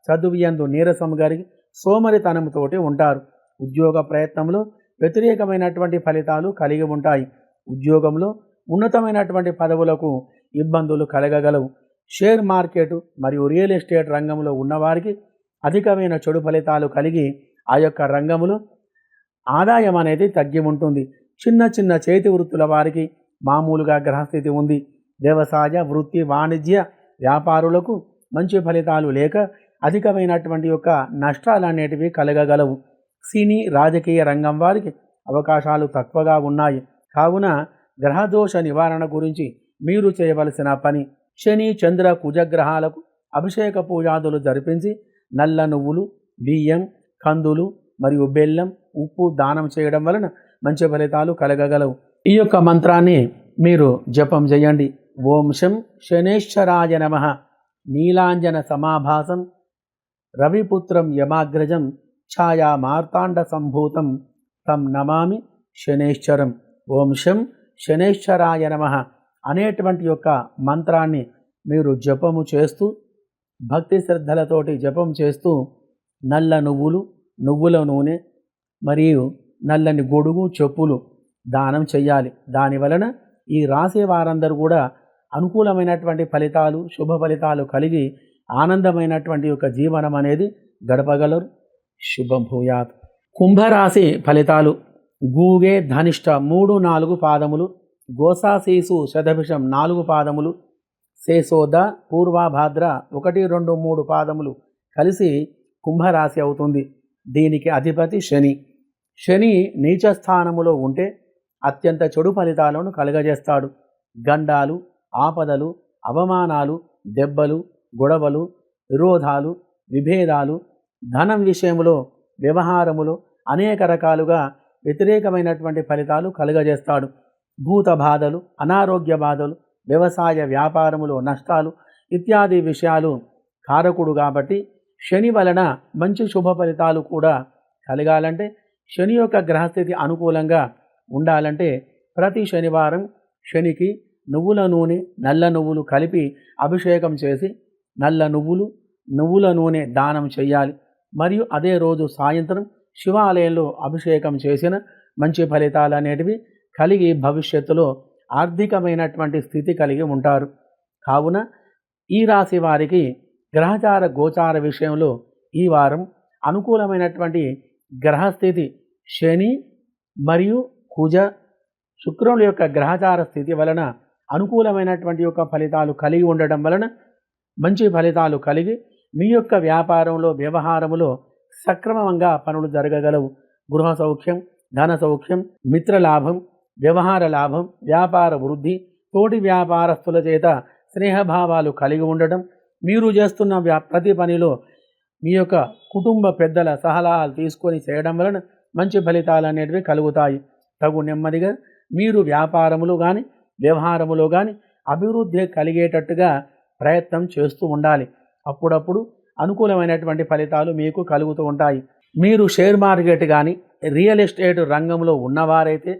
చదువు యందు నీరసం కలిగి సోమరితనంతోటి ఉంటారు. ఉద్యోగ ప్రయత్నంలో వ్యతిరేకమైనటువంటి ఫలితాలు కలిగి ఉంటాయి. ఉద్యోగంలో ఉన్నతమైనటువంటి పదవులకు ఇబ్బందులు కలగగలవు. షేర్ మార్కెట్ మరియు రియల్ ఎస్టేట్ రంగంలో ఉన్నవారికి అధికమైన చెడు ఫలితాలు కలిగి ఆ యొక్క రంగంలో ఆదాయం అనేది తగ్గి ఉంటుంది. చిన్న చిన్న చేతి వృత్తుల వారికి మామూలుగా గ్రహస్థితి ఉంది. వ్యవసాయ, వృత్తి, వాణిజ్య వ్యాపారులకు మంచి ఫలితాలు లేక అధికమైనటువంటి యొక్క నష్టాలు అనేటివి కలగగలవు. సినీ, రాజకీయ రంగం వారికి అవకాశాలు తక్కువగా ఉన్నాయి. కావున గ్రహదోష నివారణ గురించి మీరు చేయవలసిన పని శని చంద్ర కుజగ్రహాలకు అభిషేక పూజాదులు జరిపించి నల్ల నువ్వులు, బియ్యం, కందులు మరియు బెల్లం, ఉప్పు దానం చేయడం వలన మంచి ఫలితాలు కలగగలవు. ఈ యొక్క మంత్రాన్ని మీరు జపం చేయండి. ఓం శం శనేశ్వరాయ నమః. నీలాంజన సమాభాసం రవిపుత్రం యమాగ్రజం ఛాయా మార్తాండ సంభూతం తం నమామి శనేశ్వరం. ఓం శం శనేశ్వరాయ నమః అనేటువంటి యొక్క మంత్రాన్ని మీరు జపము చేస్తూ భక్తి శ్రద్ధలతోటి జపం చేస్తూ నల్ల నువ్వులు, నువ్వుల నూనె మరియు నల్లని గొడుగు, చెప్పులు దానం చెయ్యాలి. దానివలన ఈ రాశి వారందరూ కూడా అనుకూలమైనటువంటి ఫలితాలు, శుభ ఫలితాలు కలిగి ఆనందమైనటువంటి యొక్క జీవనం అనేది గడపగలరు. శుభం భూయాత్. కుంభరాశి ఫలితాలు. గూగే ధనిష్ట 3-4 పాదములు, గోసాశీసు శతభిషం 4 పాదములు, శేషోద పూర్వభాద్ర 1-2-3 పాదములు కలిసి కుంభరాశి అవుతుంది. దీనికి అధిపతి శని. శని నీచస్థానములో ఉంటే అత్యంత చెడు ఫలితాలను కలుగజేస్తాడు. గండాలు, ఆపదలు, అవమానాలు, దెబ్బలు, గొడవలు, విరోధాలు, విభేదాలు, ధనం విషయంలో, వ్యవహారములో అనేక రకాలుగా వ్యతిరేకమైనటువంటి ఫలితాలు కలుగజేస్తాడు. భూత బాధలు, అనారోగ్య బాధలు, వ్యవసాయ వ్యాపారములో నష్టాలు ఇత్యాది విషయాలు కారకుడు. కాబట్టి శని వలన మంచి శుభ ఫలితాలు కూడా కలగాలంటే, శని యొక్క గ్రహస్థితి అనుకూలంగా ఉండాలంటే ప్రతి శనివారం శనికి నువ్వుల నూనె, నల్ల నువ్వులు కలిపి అభిషేకం చేసి నల్ల నువ్వులు, నువ్వుల నూనె దానం చేయాలి. మరియు అదే రోజు సాయంత్రం శివాలయంలో అభిషేకం చేసిన మంచి ఫలితాలు అనేటివి కలిగి భవిష్యత్తులో ఆర్థికమైనటువంటి స్థితి కలిగి ఉంటారు. కావున ఈ రాశి వారికి గ్రహచార గోచార విషయంలో ఈ వారం అనుకూలమైనటువంటి గ్రహస్థితి శని మరియు కుజ, శుక్రుల యొక్క గ్రహచార స్థితి వలన అనుకూలమైనటువంటి యొక్క ఫలితాలు కలిగి ఉండడం వలన మంచి ఫలితాలు కలిగి మీ యొక్క వ్యాపారంలో, వ్యవహారములో సక్రమంగా పనులు జరగగలవు. గృహ సౌఖ్యం, ధన సౌఖ్యం, మిత్రలాభం, వ్యవహార లాభం, వ్యాపార వృద్ధి, తోటి వ్యాపారస్తుల చేత స్నేహభావాలు కలిగి ఉండటం, మీరు చేస్తున్న ప్రతి పనిలో మీ యొక్క కుటుంబ పెద్దల సలహాలు తీసుకొని చేయడం వలన మంచి ఫలితాలు అనేటివి కలుగుతాయి. తగు నెమ్మదిగా మీరు వ్యాపారములో కానీ వ్యవహారములో కానీ అభివృద్ధి కలిగేటట్టుగా ప్రయత్నం చేస్తూ ఉండాలి. అప్పుడప్పుడు అనుకూలమైనటువంటి ఫలితాలు మీకు కలుగుతూ ఉంటాయి. మీరు షేర్ మార్కెట్ కానీ రియల్ ఎస్టేట్ రంగంలో ఉన్నవారైతే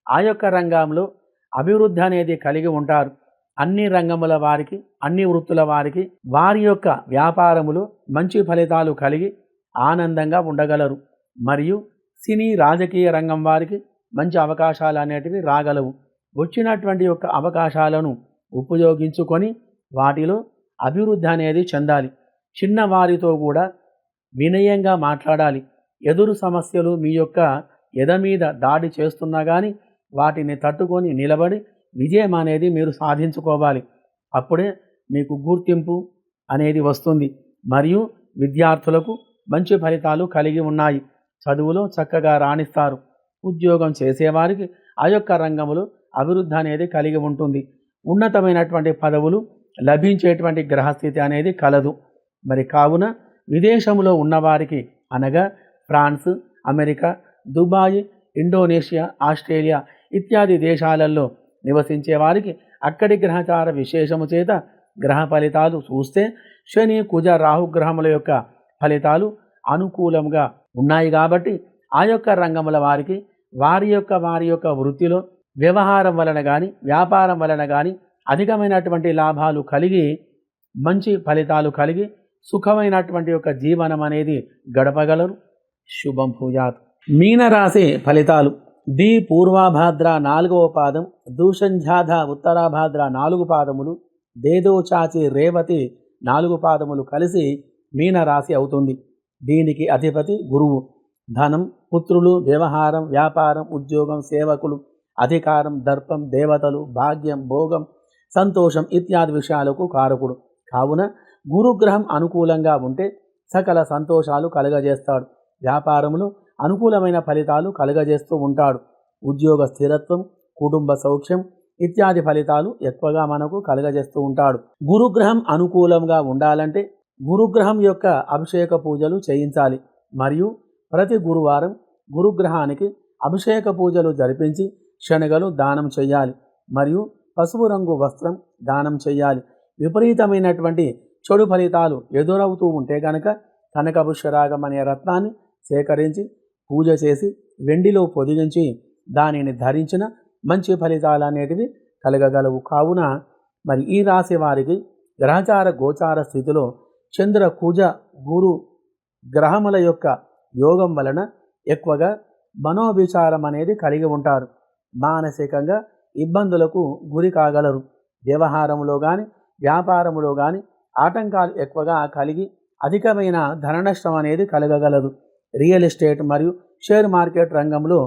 ఆ యొక్క రంగంలో అభివృద్ధి అనేది కలిగి ఉంటారు. అన్ని రంగముల వారికి, అన్ని వృత్తుల వారికి వారి యొక్క వ్యాపారములో మంచి ఫలితాలు కలిగి ఆనందంగా ఉండగలరు. మరియు సినీ రాజకీయ రంగం వారికి మంచి అవకాశాలు అనేటివి రాగలవు. వచ్చినటువంటి యొక్క అవకాశాలను ఉపయోగించుకొని వాటిలో అభివృద్ధి అనేది చెందాలి. చిన్నవారితో కూడా వినయంగా మాట్లాడాలి. ఎదురు సమస్యలు మీ యొక్క ఎద మీద దాడి చేస్తున్నా కానీ వాటిని తట్టుకొని నిలబడి విజయం అనేది మీరు సాధించుకోవాలి. అప్పుడే మీకు గుర్తింపు అనేది వస్తుంది. మరియు విద్యార్థులకు మంచి ఫలితాలు కలిగి ఉన్నాయి. చదువులో చక్కగా రాణిస్తారు. ఉద్యోగం చేసేవారికి ఆ యొక్క రంగంలో అభివృద్ధి అనేది కలిగి ఉంటుంది. ఉన్నతమైనటువంటి పదవులు లభించేటువంటి గ్రహస్థితి అనేది కలదు. మరి కావున విదేశంలో ఉన్నవారికి అనగా France, America, Dubai, Indonesia, Australia ఇత్యాది దేశాలలో నివసించే వారికి అక్కడి గ్రహచార విశేషము చేత గ్రహ ఫలితాలు చూస్తే శని, కుజ, రాహుగ్రహముల యొక్క ఫలితాలు అనుకూలంగా ఉన్నాయి. కాబట్టి ఆ యొక్క రంగముల వారికి వారి యొక్క వృత్తిలో వ్యవహారం వలన కానీ వ్యాపారం వలన కానీ అధికమైనటువంటి లాభాలు కలిగి మంచి ఫలితాలు కలిగి సుఖమైనటువంటి యొక్క జీవనం అనేది గడపగలరు. శుభం భూయాత్. మీనరాశి ఫలితాలు. ది పూర్వాభాద్ర 4వ పాదం, దూషంఝాధ ఉత్తరాభాద్ర 4 పాదములు, దేదోచాచి రేవతి 4 పాదములు కలిసి మీనరాశి అవుతుంది. దీనికి అధిపతి గురువు. ధనం, పుత్రులు, వ్యవహారం, వ్యాపారం, ఉద్యోగం, సేవకులు, అధికారం, దర్పం, దేవతలు, భాగ్యం, భోగం, సంతోషం ఇత్యాది విషయాలకు కారకుడు. కావున గురుగ్రహం అనుకూలంగా ఉంటే సకల సంతోషాలు కలుగజేస్తాడు. వ్యాపారంలో అనుకూలమైన ఫలితాలు కలుగజేస్తూ ఉంటాడు. ఉద్యోగ స్థిరత్వం, కుటుంబ సౌఖ్యం ఇత్యాది ఫలితాలు ఎక్కువగా మనకు కలుగజేస్తూ ఉంటాడు. గురుగ్రహం అనుకూలంగా ఉండాలంటే గురుగ్రహం యొక్క అభిషేక పూజలు చేయించాలి. మరియు ప్రతి గురువారం గురుగ్రహానికి అభిషేక పూజలు జరిపించి శనగలు దానం చేయాలి. మరియు పసుపు రంగు వస్త్రం దానం చేయాలి. విపరీతమైనటువంటి చెడు ఫలితాలు ఎదురవుతూ ఉంటే కనుక కనకపుష్యరాగం అనే రత్నాన్ని సేకరించి పూజ చేసి వెండిలో పొదిగించి దానిని ధరించిన మంచి ఫలితాలు అనేటివి కలగగలవు. కావున మరి ఈ రాశి వారికి గ్రహచార గోచార స్థితిలో చంద్ర, కుజ, గురు గ్రహముల యొక్క యోగం వలన ఎక్కువగా మనోవిచారం అనేది కలిగి ఉంటారు. మానసికంగా ఇబ్బందులకు గురి కాగలరు. వ్యవహారంలో కానీ వ్యాపారంలో కానీ ఆటంకాలు ఎక్కువగా కలిగి అధికమైన ధన నష్టం అనేది కలగగలదు. రియల్ ఎస్టేట్ మరియు షేర్ మార్కెట్ రంగంలో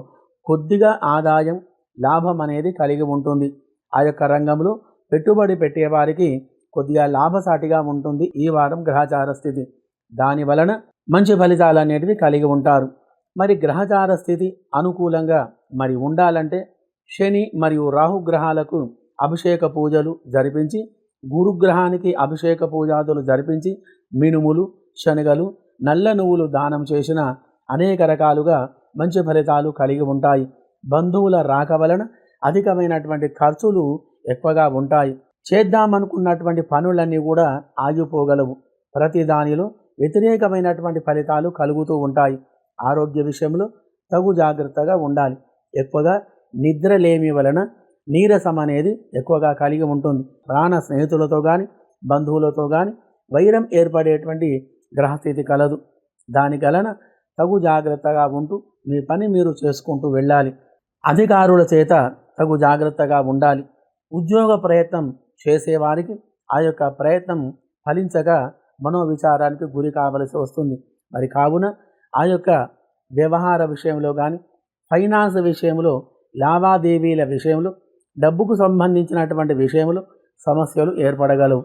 కొద్దిగా ఆదాయం, లాభం అనేది కలిగి ఉంటుంది. ఆ యొక్క రంగంలో పెట్టుబడి పెట్టేవారికి కొద్దిగా లాభసాటిగా ఉంటుంది ఈ వారం గ్రహచార స్థితి. దాని వలన మంచి ఫలితాలు అనేటివి కలిగి ఉంటారు. మరి గ్రహచార స్థితి అనుకూలంగా మరి ఉండాలంటే శని మరియు రాహుగ్రహాలకు అభిషేక పూజలు జరిపించి, గురుగ్రహానికి అభిషేక పూజాదులు జరిపించి మినుములు, శనగలు, నల్ల నువ్వులు దానం చేసిన అనేక రకాలుగా మంచి ఫలితాలు కలిగి ఉంటాయి. బంధువుల రాక వలన అధికమైనటువంటి ఖర్చులు ఎక్కువగా ఉంటాయి. చేద్దామనుకున్నటువంటి పనులన్నీ కూడా ఆగిపోగలవు. ప్రతి దానిలో వ్యతిరేకమైనటువంటి ఫలితాలు కలుగుతూ ఉంటాయి. ఆరోగ్య విషయంలో తగు జాగ్రత్తగా ఉండాలి. ఎక్కువగా నిద్రలేమి వలన నీరసం అనేది ఎక్కువగా కలిగి ఉంటుంది. ప్రాణ స్నేహితులతో కానీ బంధువులతో కానీ వైరం ఏర్పడేటువంటి గ్రహస్థితి కలదు. దాని వలన తగు జాగ్రత్తగా ఉంటూ మీ పని మీరు చేసుకుంటూ వెళ్ళాలి. అధికారుల చేత తగు జాగ్రత్తగా ఉండాలి. ఉద్యోగ ప్రయత్నం చేసేవారికి ఆ యొక్క ప్రయత్నం ఫలించగా మనోవిచారానికి గురి కావలసి వస్తుంది. మరి కావున ఆ యొక్క వ్యవహార విషయంలో కానీ ఫైనాన్స్ విషయంలో, లావాదేవీల విషయంలో, డబ్బుకు సంబంధించినటువంటి విషయంలో సమస్యలు ఏర్పడగలవు.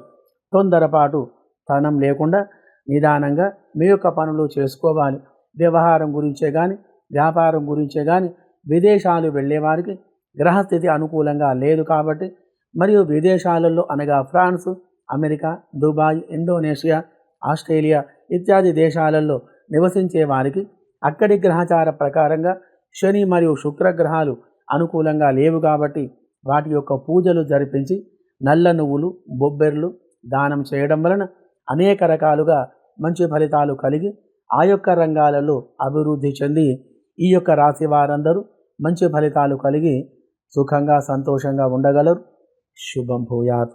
తొందరపాటు తనం లేకుండా నిదానంగా మీ యొక్క పనులు చేసుకోవాలి. వ్యవహారం గురించే కానీ వ్యాపారం గురించే కానీ విదేశాలు వెళ్ళేవారికి గ్రహస్థితి అనుకూలంగా లేదు కాబట్టి మరియు విదేశాలలో అనగా France, America, Dubai, Indonesia, Australia ఇత్యాది దేశాలలో నివసించే వారికి అక్కడి గ్రహచార ప్రకారంగా శని మరియు శుక్రగ్రహాలు అనుకూలంగా లేవు కాబట్టి వాటి యొక్క పూజలు జరిపించి నల్ల నువ్వులు, బొబ్బెర్లు దానం చేయడం వలన అనేక రకాలుగా మంచి ఫలితాలు కలిగి ఆ యొక్క రంగాలలో అభివృద్ధి చెంది ఈ యొక్క రాశి వారందరూ మంచి ఫలితాలు కలిగి సుఖంగా సంతోషంగా ఉండగలరు. శుభం భూయాత్.